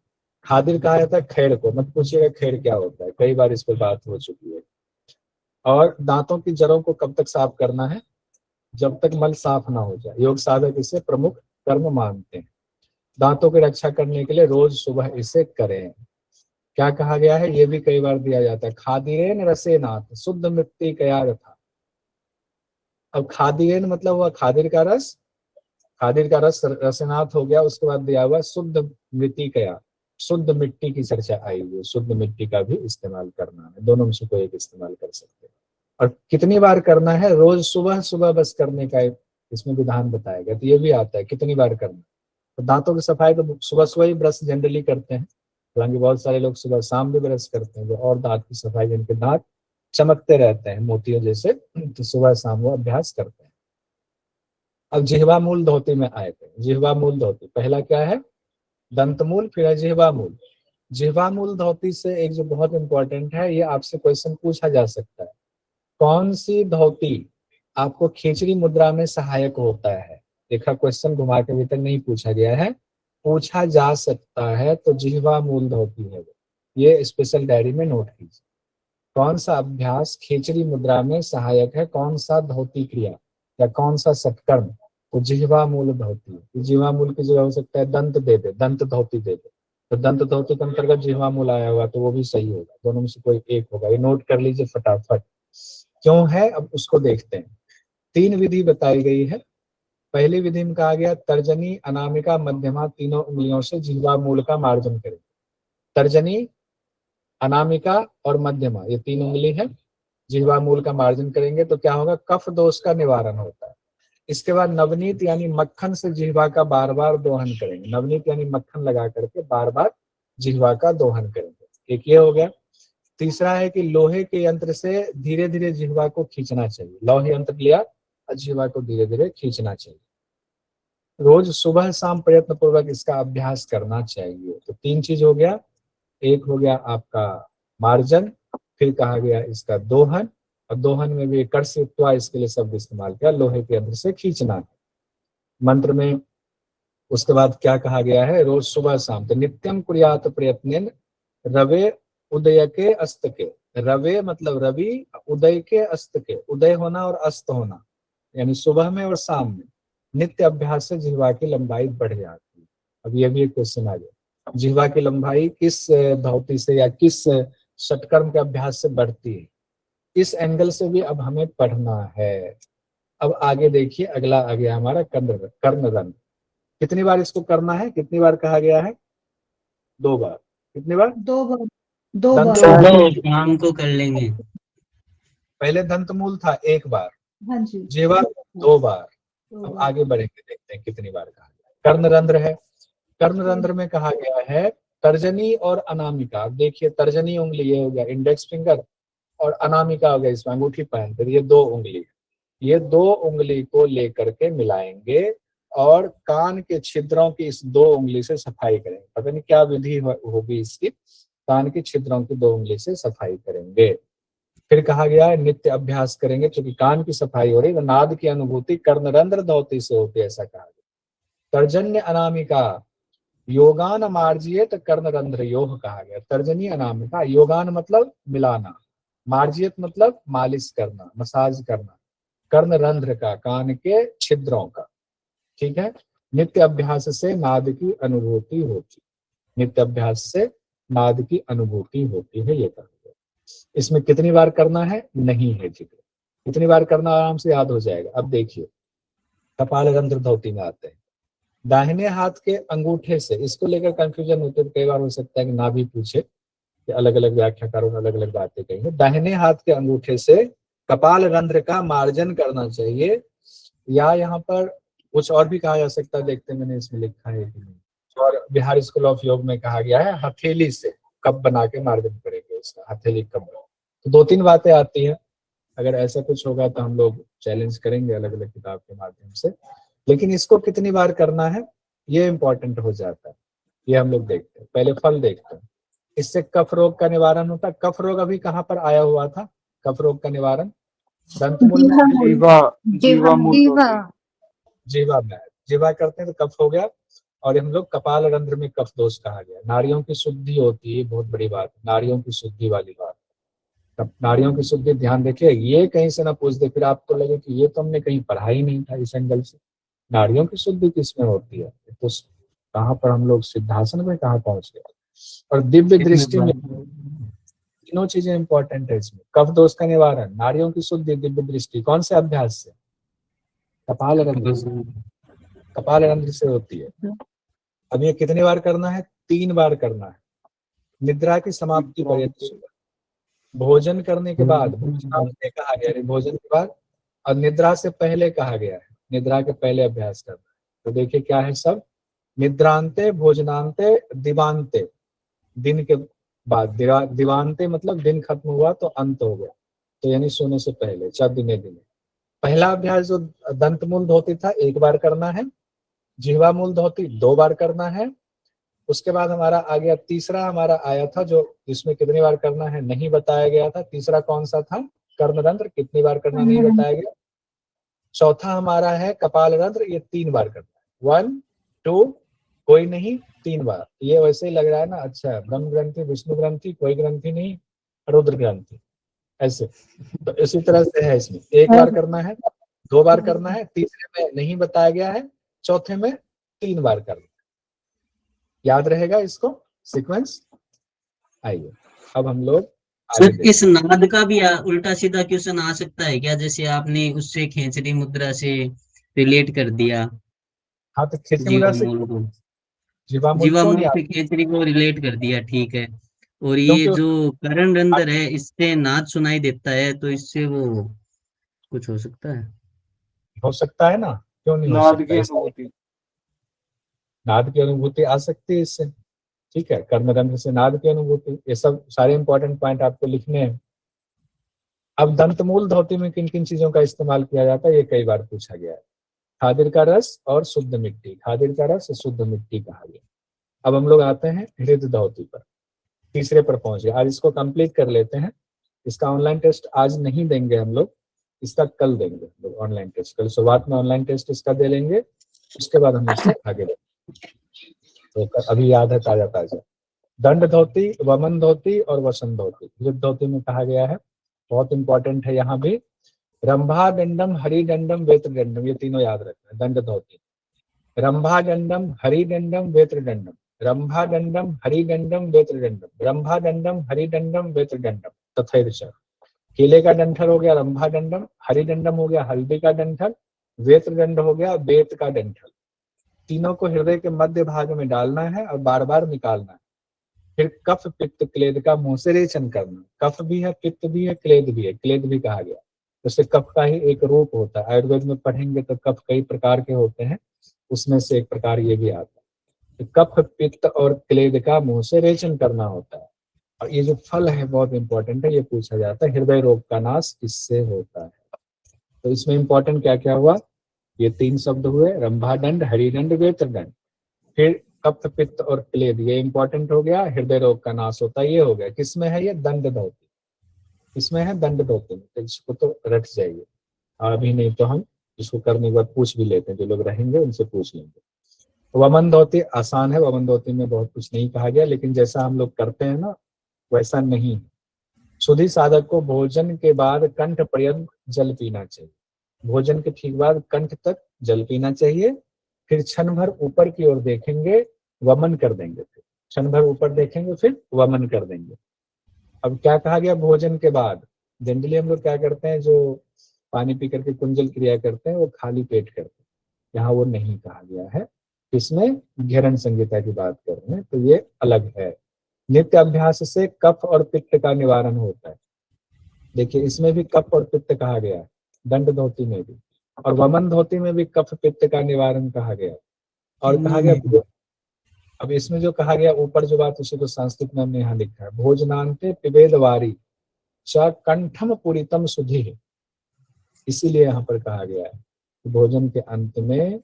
खादिर कहा जाता है खेड़ को, मत पूछिएगा खेड़ क्या होता है, कई बार इस पर बात हो चुकी है। और दांतों की जड़ों को कब तक साफ करना है? जब तक मल साफ ना हो जाए। योग साधक इसे प्रमुख कर्म मानते हैं। दांतों की रक्षा करने के लिए रोज सुबह इसे करें। क्या कहा गया है, ये भी कई बार दिया जाता है, खादिरेन रसेनाथ शुद्ध मिट्टी कया था। अब खादिरेन मतलब हुआ खादिर का रस, खादिर का रस रसेनाथ हो गया, उसके बाद दिया हुआ शुद्ध मिट्टी कया, शुद्ध मिट्टी की चर्चा आई हुई है। शुद्ध मिट्टी का भी इस्तेमाल करना है, दोनों में से कोई एक इस्तेमाल कर सकते हैं। और कितनी बार करना है? रोज सुबह सुबह बस करने का इसमें विधान बताया गया। तो ये भी आता है कितनी बार करना। तो दांतों की सफाई तो सुबह सुबह ही ब्रश जनरली करते हैं, हालांकि बहुत सारे लोग सुबह शाम भी ब्रश करते हैं, और दांत की सफाई जिनके दांत चमकते रहते हैं मोतियों जैसे, तो सुबह शाम वो अभ्यास करते हैं। अब जिह्वा मूल धोती में आए थे। जिह्वा मूल धोती पहला क्या है? दंत मूल, फिर है जिह्वा मूल। जिह्वा मूल धोती से एक जो बहुत इंपॉर्टेंट है, ये आपसे क्वेश्चन पूछा जा सकता है, कौन सी धोती आपको खींचड़ी मुद्रा में सहायक होता है? देखा, क्वेश्चन घुमा के अभी तक नहीं पूछा गया है, पूछा जा सकता है, तो जिह्वा मूल धोती है वो। ये स्पेशल डायरी में नोट कीजिए। कौन सा अभ्यास खींचड़ी मुद्रा में सहायक है, कौन सा धोती क्रिया या कौन सा सत्कर्म? तो जिह्वा मूल धोती। जिह्वा मूल की जगह हो सकता है दंत दे दे, दंत धोती दे दे, तो दंत धोती के अंतर्गत जिह्वा मूल आया हुआ, तो वो भी सही होगा। दोनों में से कोई एक होगा, ये नोट कर लीजिए फटाफट। क्यों है, अब उसको देखते हैं। 3 विधि बताई गई है। पहली विधि में कहा गया तर्जनी, अनामिका, मध्यमा तीनों उंगलियों से जिह्वा मूल का मार्जन करें। तर्जनी, अनामिका और मध्यमा, ये 3 उंगली है, जिह्वा मूल का मार्जन करेंगे तो क्या होगा, कफ दोष का निवारण होता है। इसके बाद नवनीत यानी मक्खन से जिह्वा का बार बार दोहन करेंगे। नवनीत यानी मक्खन लगा करके बार बार जिह्वा का दोहन करेंगे। एक ये हो गया। तीसरा है कि लोहे के यंत्र से धीरे धीरे जिह्वा को खींचना चाहिए। लोहे यंत्र लिया और जिह्वा को धीरे धीरे खींचना चाहिए। रोज सुबह शाम प्रयत्न पूर्वक इसका अभ्यास करना चाहिए। तो 3 चीज हो गया। एक हो गया आपका मार्जन, फिर कहा गया इसका दोहन, और दोहन में भी कर्षित्वा इसके लिए शब्द इस्तेमाल किया, लोहे के यंत्र से खींचना है मंत्र में। उसके बाद क्या कहा गया है, रोज सुबह शाम। तो नित्यम कुर्यात प्रयत्नेन रवे उदय के अस्त के। रवे मतलब रवि, उदय के अस्त के, उदय होना और अस्त होना, यानी सुबह में और शाम में नित्य अभ्यास से जिह्वा की लंबाई बढ़ जाती है। अब ये भी एक क्वेश्चन आ गया, जिह्वा की लंबाई किस धौती से या किस षटकर्म के अभ्यास से बढ़ती है? इस एंगल से भी अब हमें पढ़ना है। अब आगे देखिए, अगला आ गया हमारा कर्णरंध्र। कितनी बार इसको करना है, कितनी बार कहा गया है? 2 बार। कितनी बार? 2 बार। काम को कर लेंगे। पहले दंत मूल था 1 बार, हाँ जी। जिह्वा 2 बार। अब आगे बढ़ेंगे, देखते हैं कितनी बार कहा गया। कर्णरंध्र है। कर्णरंध्र में कहा गया है तर्जनी और अनामिका। देखिए, तर्जनी उंगली ये हो गया इंडेक्स फिंगर, और अनामिका हो गया इसमें अंगूठी पहन कर, ये 2 उंगली। ये 2 उंगली को लेकर के मिलाएंगे और कान के छिद्रों की इस 2 उंगली से सफाई करेंगे। पता नहीं क्या विधि होगी इसकी, कान के छिद्रों की 2 उंगली से सफाई करेंगे। फिर कहा गया है नित्य अभ्यास करेंगे, क्योंकि कान की सफाई हो रही है, नाद की अनुभूति कर्णरंध्र धौती से होती है, ऐसा कहा गया। तर्जन्य अनामिका योगान मार्जियत कर्णरंध्र योग कहा गया। तर्जनी अनामिका, योगान मतलब मिलाना, मार्जियत मतलब मालिश करना, मसाज करना, कर्णरंध्र का कान के छिद्रों का। ठीक है। नित्य अभ्यास से नाद की अनुभूति होती, नित्य अभ्यास से नाद की अनुभूति होती है, ये कहा गया। इसमें कितनी बार करना है नहीं है जिक्र, कितनी बार करना आराम से याद हो जाएगा। अब देखिए, कपाल रंध्र धौती में आते हैं। दाहिने हाथ के अंगूठे से, इसको लेकर कंफ्यूजन होते है, कई बार हो सकता है कि ना भी पूछे, कि अलग अलग व्याख्याकारों ने अलग अलग बातें कही है। दाहिने हाथ के अंगूठे से कपाल रंध्र का मार्जन करना चाहिए, या यहाँ पर कुछ और भी कहा जा सकता है, देखते मैंने इसमें लिखा है कि नहीं। और बिहार स्कूल ऑफ योग में कहा गया है हथेली से कप बना के मार्जन करेंगे उसका, हथेली कप। तो 2-3 बातें आती है, अगर ऐसा कुछ होगा तो हम लोग चैलेंज करेंगे अलग अलग किताब के माध्यम से, लेकिन इसको कितनी बार करना है ये इंपॉर्टेंट हो जाता है। ये हम लोग देखते हैं, पहले फल देखते हैं। इससे कफ रोग का निवारण होता है। कफ रोग अभी कहाँ पर आया हुआ था? कफ रोग का निवारण दंतमूल में, जीवा मूल जीवा में। जीवा करते हैं तो कफ हो गया। और हम लोग कपाल रंध्र में कफ दोष कहा गया। नारियों की शुद्धि होती है, बहुत बड़ी बात, नारियों की शुद्धि वाली बात। नारियों की शुद्धि ध्यान देखिए, ये कहीं से ना पूछ दे फिर आपको लगे कि ये तो हमने कहीं पढ़ा ही नहीं था इस एंगल से। नारियों की शुद्धि किसमें होती है? तो कहाँ पर हम लोग सिद्धासन में कहाँ पहुंच गए। और दिव्य दृष्टि में तीनों चीजें इंपॉर्टेंट है इसमें। कफ दोष का निवारण, नारियों की शुद्धि, दिव्य दृष्टि, कौन से अभ्यास से? कपाल रंध्र से, कपाल रंध्र से होती है। अब ये कितनी बार करना है? 3 बार करना है। निद्रा की समाप्ति पर्यंत, भोजन करने के बाद, कहा गया है भोजन के बाद, और निद्रा से पहले कहा गया है, निद्रा के पहले अभ्यास करना है। तो देखिए क्या है सब, निद्रांते, भोजनांते, दिवांते, दिन के बाद, दिवांते मतलब दिन खत्म हुआ तो अंत हो गया, तो यानी सोने से पहले, 4 दिने दिने। पहला अभ्यास जो दंत मूल धोती था 1 बार करना है, जिह्वा मूल धोती 2 बार करना है। उसके बाद हमारा आ गया तीसरा, हमारा आया था जो इसमें कितनी बार करना है नहीं बताया गया था। तीसरा कौन सा था? कर्णरंध्र, कितनी बार करना नहीं बताया गया। चौथा हमारा है कपाल रंध्र, ये 3 बार करना है। 1 2 कोई नहीं, 3 बार। ये वैसे ही लग रहा है ना, अच्छा ब्रह्म ग्रंथि, विष्णु ग्रंथि, कोई ग्रंथि नहीं, रुद्र ग्रंथि, ऐसे। तो इसी तरह से है, इसमें 1 बार करना है, 2 बार करना है, तीसरे में नहीं बताया गया है, चौथे में 3 बार करना है। याद रहेगा इसको सीक्वेंस। आइए अब हम लोग आगे सर देखते इस नाद का भी उल्टा सीधा क्वेश्चन आ सकता है क्या, जैसे आपने उससे खेचरी मुद्रा से रिलेट कर दिया। हाँ तो खेती मुद्रा से जीवामूल को जीवामूल क्यों नहीं से आता? खेचरी को रिलेट कर दिया, ठीक है। और ये क्योंकि जो करण रंध्र है इससे नाद सुनाई देता है, तो इससे वो कुछ हो सकता है। हो सकता है ना, क्यों नहीं हो नाद सकता की इससे? अनुभूति। नाद की अनुभूति आ सकती है इससे, ठीक है। कर्मरंध्र से नाद की अनुभूति, ये सब सारे इंपॉर्टेंट पॉइंट आपको लिखने हैं। अब दंतमूल धोती में किन किन चीजों का इस्तेमाल किया जाता है, ये कई बार पूछा गया है। खादिर का रस और शुद्ध मिट्टी, खादिर का रस शुद्ध मिट्टी कहा गया। अब हम लोग आते हैं हृदय धोती पर, तीसरे पर पहुंचे। आज इसको कंप्लीट कर लेते हैं। इसका ऑनलाइन टेस्ट आज नहीं देंगे हम लोग, इसका कल देंगे हम लोग ऑनलाइन टेस्ट। कल शुरुआत में ऑनलाइन टेस्ट इसका दे लेंगे, उसके बाद हम इससे आगे बढ़ेंगे। तो अभी याद है ताजा ताजा। दंड धोती, वमन धोती और वसन धोती। हृदय धोती में कहा गया है, बहुत इंपॉर्टेंट है यहाँ भी, रंभा दंडम हरि दंडम वेत्र दंडम, ये तीनों याद रखना है। दंड धोती, रंभा दंडम हरि दंडम वेत्र दंडम, रंभा दंडम हरि दंडम वेत्र दंडम, रंभा दंडम हरि दंडम वेत्र दंडम तथैर्च। केले का डंठल हो गया रंभा दंडम, हरि दंडम हो गया हल्दी का डंठल, वेत्र दंड हो गया वेत का डंठल। तीनों को हृदय के मध्य भाग में डालना है और बार बार निकालना है। फिर कफ पित्त क्लेद का मुंह से रेचन करना। कफ भी है, पित्त भी है, क्लेद भी है। क्लेद भी कहा गया, जैसे कफ का ही एक रूप होता है। आयुर्वेद में पढ़ेंगे तो कफ कई प्रकार के होते हैं, उसमें से एक प्रकार ये भी आता है। तो कफ पित्त और क्लेद का मुंह से रेचन करना होता है। और ये जो फल है बहुत इंपॉर्टेंट है, ये पूछा जाता है हृदय रोग का नाश किससे होता है। तो इसमें इंपॉर्टेंट क्या क्या हुआ, ये 3 शब्द हुए, रंभादंड, हरिदंड, वेत्रदंड। फिर कफ पित्त और क्लेद, ये इंपॉर्टेंट हो गया। हृदय रोग का नाश होता है, ये हो गया। किसमें है ये, दंड धोती, इसमें है दंड धोती में। तो इसको तो रट जाइए, अभी नहीं तो हम इसको करने के बाद पूछ भी लेते हैं, जो लोग रहेंगे उनसे पूछ लेंगे। वमन धोती आसान है, वमन धोती में बहुत कुछ नहीं कहा गया, लेकिन जैसा हम लोग करते हैं ना वैसा नहीं। शुद्धि साधक को भोजन के बाद कंठ पर्यंत जल पीना चाहिए। भोजन के ठीक बाद कंठ तक जल पीना चाहिए। फिर क्षण भर ऊपर की ओर देखेंगे, वमन कर देंगे। फिर क्षण भर ऊपर देखेंगे, फिर वमन कर देंगे। अब क्या कहा गया, भोजन के बाद जनरली हम लोग क्या करते हैं, जो पानी पी करके कुंजल क्रिया करते हैं वो खाली पेट करते हैं, यहाँ वो नहीं कहा गया है। इसमें घेरन संहिता की बात कर रहे हैं, तो ये अलग है। नित्य अभ्यास से कफ और पित्त का निवारण होता है। देखिए इसमें भी कफ और पित्त कहा गया है, दंड धोती में भी, और वमन धोती में भी कफ पित्त का निवारण कहा गया। और कहा गया, अब इसमें जो कहा गया ऊपर जो बात, उसी को संस्कृत में हमने यहाँ लिखा है, भोजनांते पिबेद वारी च कंठम पूरितम सुधि। इसीलिए यहाँ पर कहा गया है कि भोजन के अंत में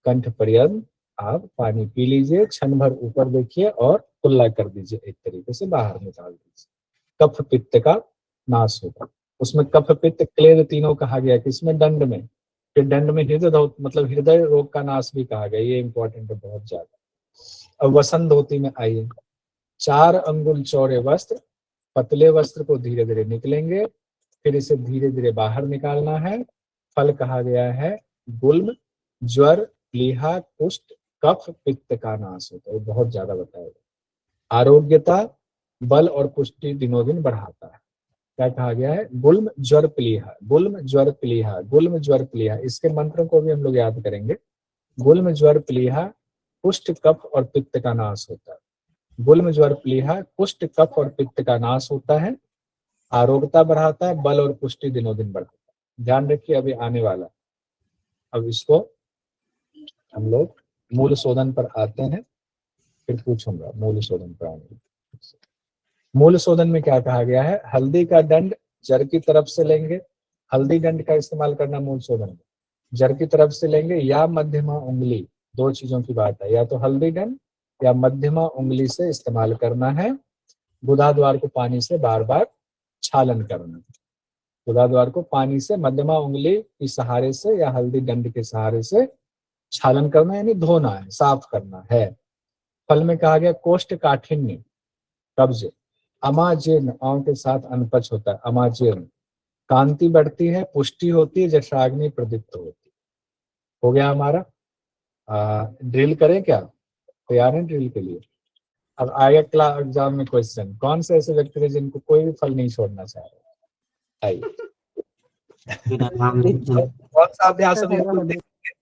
कंठ पर्यंत आप पानी पी लीजिए, क्षण भर ऊपर देखिए और कुल्ला कर दीजिए, एक तरीके से बाहर निकाल दीजिए। कफ पित्त का नाश होगा। उसमें कफ पित्त क्लेद तीनों कहा गया, किसमें, दंड में। फिर दंड में हृदय धोती, मतलब हृदय रोग का नाश भी कहा गया, ये इंपॉर्टेंट है बहुत ज्यादा। अब वसन धोती में आइए, 4 अंगुल चौड़े वस्त्र, पतले वस्त्र को धीरे धीरे निकलेंगे, फिर इसे धीरे धीरे बाहर निकालना है। फल कहा गया है गुल्म, ज्वर, प्लीहा, कुष्ठ, कफ पित्त का नाश होता है, बहुत ज्यादा बताएगा। आरोग्यता, बल और पुष्टि दिनों दिन बढ़ाता है। क्या कहा गया है, गुल्म ज्वर प्लीहा, गुल्म ज्वर प्लीहा, गुल्म ज्वर प्लीहा। इसके मंत्रों को भी हम लोग याद करेंगे। गुल्म ज्वर प्लीहा, कुष्ठ कफ और पित्त का नाश होता है। गुल्म ज्वर प्लीहा, कुष्ठ कफ और पित्त का नाश होता है। आरोग्यता बढ़ाता है, बल और पुष्टि दिनों दिन बढ़ाता है। ध्यान रखिए अभी आने वाला। अब इसको हम लोग मूल शोधन पर आते हैं, फिर पूछूंगा मूल शोधन पर आने। मूल शोधन में क्या कहा गया है, हल्दी का दंड जड़ की तरफ से लेंगे। हल्दी दंड का इस्तेमाल करना मूल शोधन में, जड़ की तरफ से लेंगे या मध्यमा उंगली, 2 चीजों की बात है, या तो हल्दी दंड या मध्यमा उंगली से इस्तेमाल करना है। गुदा द्वार को पानी से बार बार छालन करना। तुला द्वार को पानी से मध्यमा उंगली के सहारे से या हल्दी दंड के सहारे से छालन करना यानी धोना है, साफ करना है। फल में कहा गया कोष्ठ काठिन्य, कब्ज, अमाजीर्ण, आम के साथ अनपच होता है, अमाजीर्ण, कांति बढ़ती है, पुष्टि होती है, जठराग्नि प्रदीप्त होती है। हो गया हमारा। ड्रिल करें क्या? तैयार है ड्रिल के लिए? अब आएगा क्लास एग्जाम में क्वेश्चन, कौन से ऐसे व्यक्ति हैं जिनको कोई भी फल नहीं छोड़ना चाह रहे? आइए, कौन सा अभ्यास अभी हम लोग देखेंगे?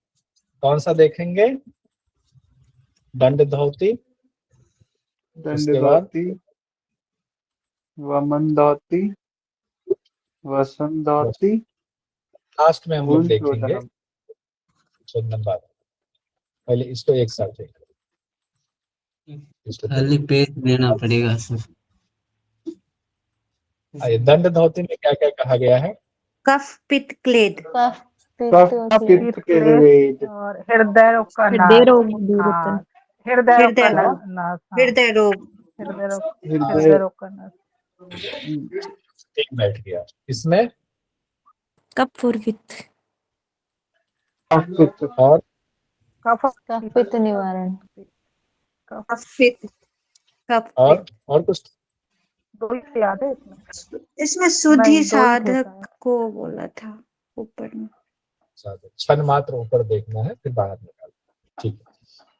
कौन सा देखेंगे? दंड धोती, दंड उसके बाद धोती, वमन धोती, वसन धोती, लास्ट में हम लोग मूल देखेंगे शोधनम। शोधनम बात। पहले इसको एक साथ देखें। इसको खाली पेज देना पड़ेगा सर। आइए, दंड धोती में क्या क्या कहा गया है? कफ पित्त क्लेद। कफ पित्त कफ और पित्त के वेद, और हृदय रोग का हृदय नाश। रोग दूर होता हाँ, है। हृदय रोग का हृदय रोग। नाश। हाँ, हृदय रोग। हृदय रोग, हृदय हृदय रोग का नाश। ठीक बैठ गया। इसमें कफ और वित्त। कफ पित्त, और कफ कफ पित्त निवारण। कफ पित्त, कफ और पित्त। और कुछ? दो ही याद है इसमें? इसमें शुद्धि नहीं, दो ही थे साधक शायद। को बोला था ऊपर में। क्षण मात्र ऊपर देखना है, फिर बाहर निकालना। ठीक है।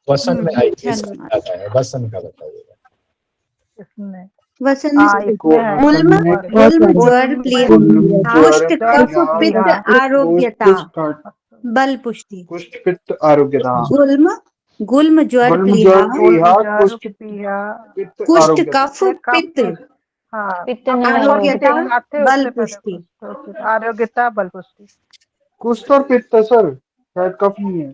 वसन में आइए, क्षण मात्र। आता है वसन का बताइएगा। इसमें वसन हाँ, इसमें है गुल्म, गुल्म ज्वर प्लीहा, कुष्ठ कफ पित्त आरोग्यता, बल पुष्टि। कुष्ठ पित्त आरोग्यता, गुल्म, गुल्म ज्वर गुल्म प्लीहा, ज्वर प्लीहा, कुष्ठ पिया, पित्त कुष्ठ आरोग्यता, कफ पित्त हाँ, पित्त आरोग्यता, आते बल उससे पहले पुष्टि। कुछ आरोग्यता, बल पुष्टि। कुष्ठ और पित्त सर, शायद कफ नहीं है।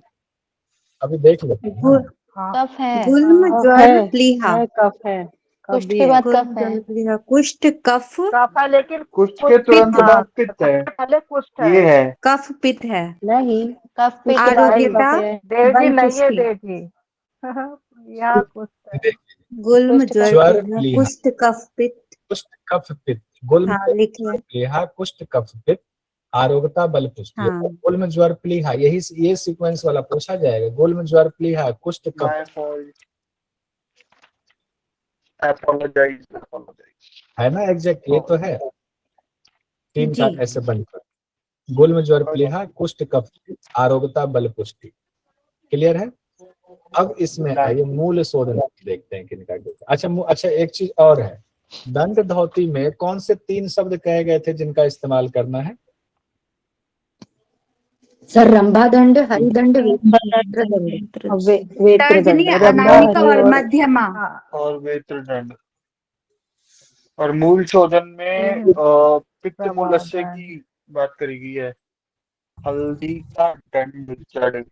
अभी देख लेते हैं ना। हाँ, कफ है। गुल्म कफ ज्वर है, प्लीहा, कफ है, कफ कुष्ठ भी के है। बाद गुल्म कफ है। ज्वर प्लीहा, कुष्ठ कफ, कफ है लेकिन कुष्ठ के तुरंत पित्त। बाद पित्त है, पहले कुष्ठ है। ये है। कफ पित्त है, नहीं, कफ पित्त उसके बाद आरोग्यता, कफ है। देव जी बल नहीं है, पुष्टि। देव जी यहाँ कुष्ठ है। गुल्म कुष्ठ ज्वर ज्वर प्लीहा, प्लीहा, कुष्ठ कफ पित्त। कुष्ठ कफ पित्त, गुल्म हाँ, लिखिए। प्लीहा, कुष्ठ कफ पित्त, आरोग्यता, बल पुष्टि। हाँ, गुल्म ज्वर प्लीहा, यही ये सीक्वेंस वाला पूछा जाएगा। गुल्म ज्वर प्लीहा, कुष्ठ कफ, My fault. Apologize. है ना एग्जैक्ट? ये तो है। तीन जी। का ऐसे बनकर गुल्म ज्वर प्लीहा, कुष्ठ कफ, आरोग्यता, बल पुष्टि। क्लियर है? अब इसमें आइए मूल शोधन देखते हैं किनका। अच्छा, एक चीज और है। दंड धोती में कौन से 3 शब्द कहे गए थे जिनका इस्तेमाल करना है? सर रंभादंड, हरिदंड, वेत्रदंड। वेत्र तर्जनी, दंड, रंभा, अनामिका हरि और और मध्यमा। और वेत्रदंड। और मूल शोधन में पित्त मूलस्य की बात करी गई है। हल्दी का दंड जड़।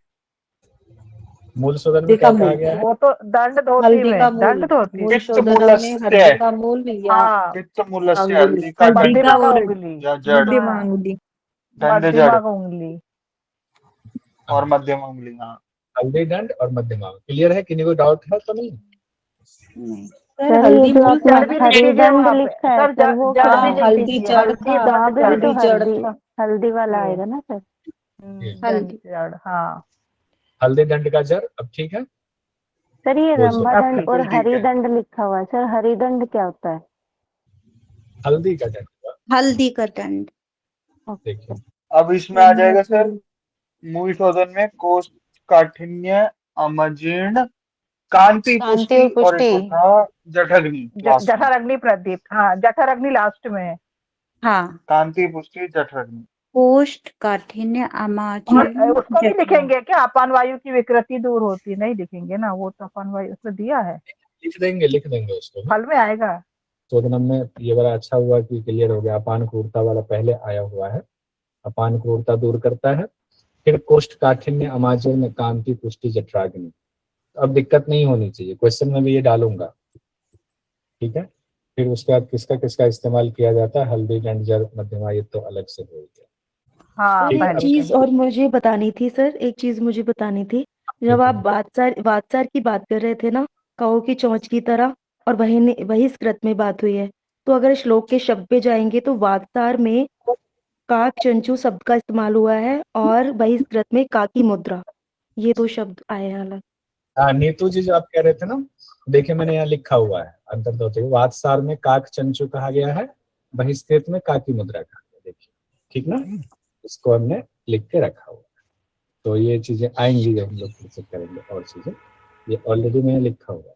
मूल शोधन में क्या कहा गया है? वो तो दंड धोती हल्दी में, का मूल, दंड धोती। मूल पित्त शोधन में मूलस्य, हल्दी का मूल या हाँ, पित्त मूलस्य, अंगुली। हल्दी का हल्दी दंड का मध्यमा का और उंगली, या जड़, मध्यमा अंगुली। दंड मध्यमा जड़ का उंगली। और मध्यम उंगली। हाँ, हल्दी दंड और मध्यमा। क्लियर है? किन्हीं को डाउट है तो नहीं? सर सर ये हल्दी जो मूल आपने था जड़ भी ना? लिख लीजिए हरिदंड वहाँ पे लिखा है सर, सर, वो जड़ क्या भी हाँ, है? लिख हल्दी लीजिए। जड़ हल्दी था, वहां दंड पे भी जड़। तो हल्दी जड़ हल्दी, था। हल्दी वाला आएगा ना सर? दंड जड़, हाँ। हल्दी दंड का जड़। अब ठीक है? सर ये बोल सकते। रंभादंड बिल्कुल और ठीक है। हरिदंड लिखा हुआ है सर, हरिदंड क्या होता है? हल्दी का दंड। हल्दी का दंड। देखिए, अब इसमें आ जाएगा सर मूल शोधन में कोष्ठ काठिन्य, अमजीर्ण, कांति कांति पुष्टि और और एक पुष्टि। और था जठरग्नि लास्ट में। जठराग्नि प्रदीप। हाँ, जठराग्नि लास्ट में है। हाँ, कांति पुष्टि जठरग्नि। कोष्ठ काठिन्य, और अमाजीर्ण, उसको भी जठर। लिखेंगे क्या? अपान वायु की विकृति दूर होती, नहीं लिखेंगे ना? वो तो अपान वायु उसमें दिया है, लिख देंगे उसको भी। फल में आएगा। शोधनम में ये बड़ा अच्छा हुआ कि क्लियर हो गया। अपान क्रूरता वाला पहले आया हुआ है, अपान क्रूरता दूर करता है। फिर कोष्ठ काठिन्य, अमाजीर्ण, कांति पुष्टि, जठराग्नि। अब दिक्कत नहीं होनी चाहिए, क्वेश्चन में भी ये डालूंगा। ठीक है? फिर उसके बाद किसका किसका इस्तेमाल किया जाता है? हल्दी दंड जड़ मध्यमा, ये तो अलग से हो गया। हाँ, सर एक पहले चीज कहिए। और मुझे बतानी थी सर, एक चीज मुझे बतानी थी। जब आप वातसार की बात कर रहे थे ना, काऊ की चोंच की तरह, और वही स्कृत में बात हुई है, तो अगर श्लोक के शब्द पे जाएंगे तो वातसार में काक चंचू शब्द का इस्तेमाल हुआ है और बहिष्कृत में काकी मुद्रा, ये दो शब्द आए हैं अलग। हाँ नीतू जी जो आप कह रहे थे ना, देखिए मैंने यहाँ लिखा हुआ है अंतर्दोते वातसार में काक चंचू कहा गया है, बहिष्कृत में काकी मुद्रा कहा गया, देखिए ठीक ना, इसको हमने लिख के रखा हुआ है। तो ये चीजें आएंगी जब हम लोग फिर से करेंगे और चीजें, ये ऑलरेडी मैंने लिखा हुआ है।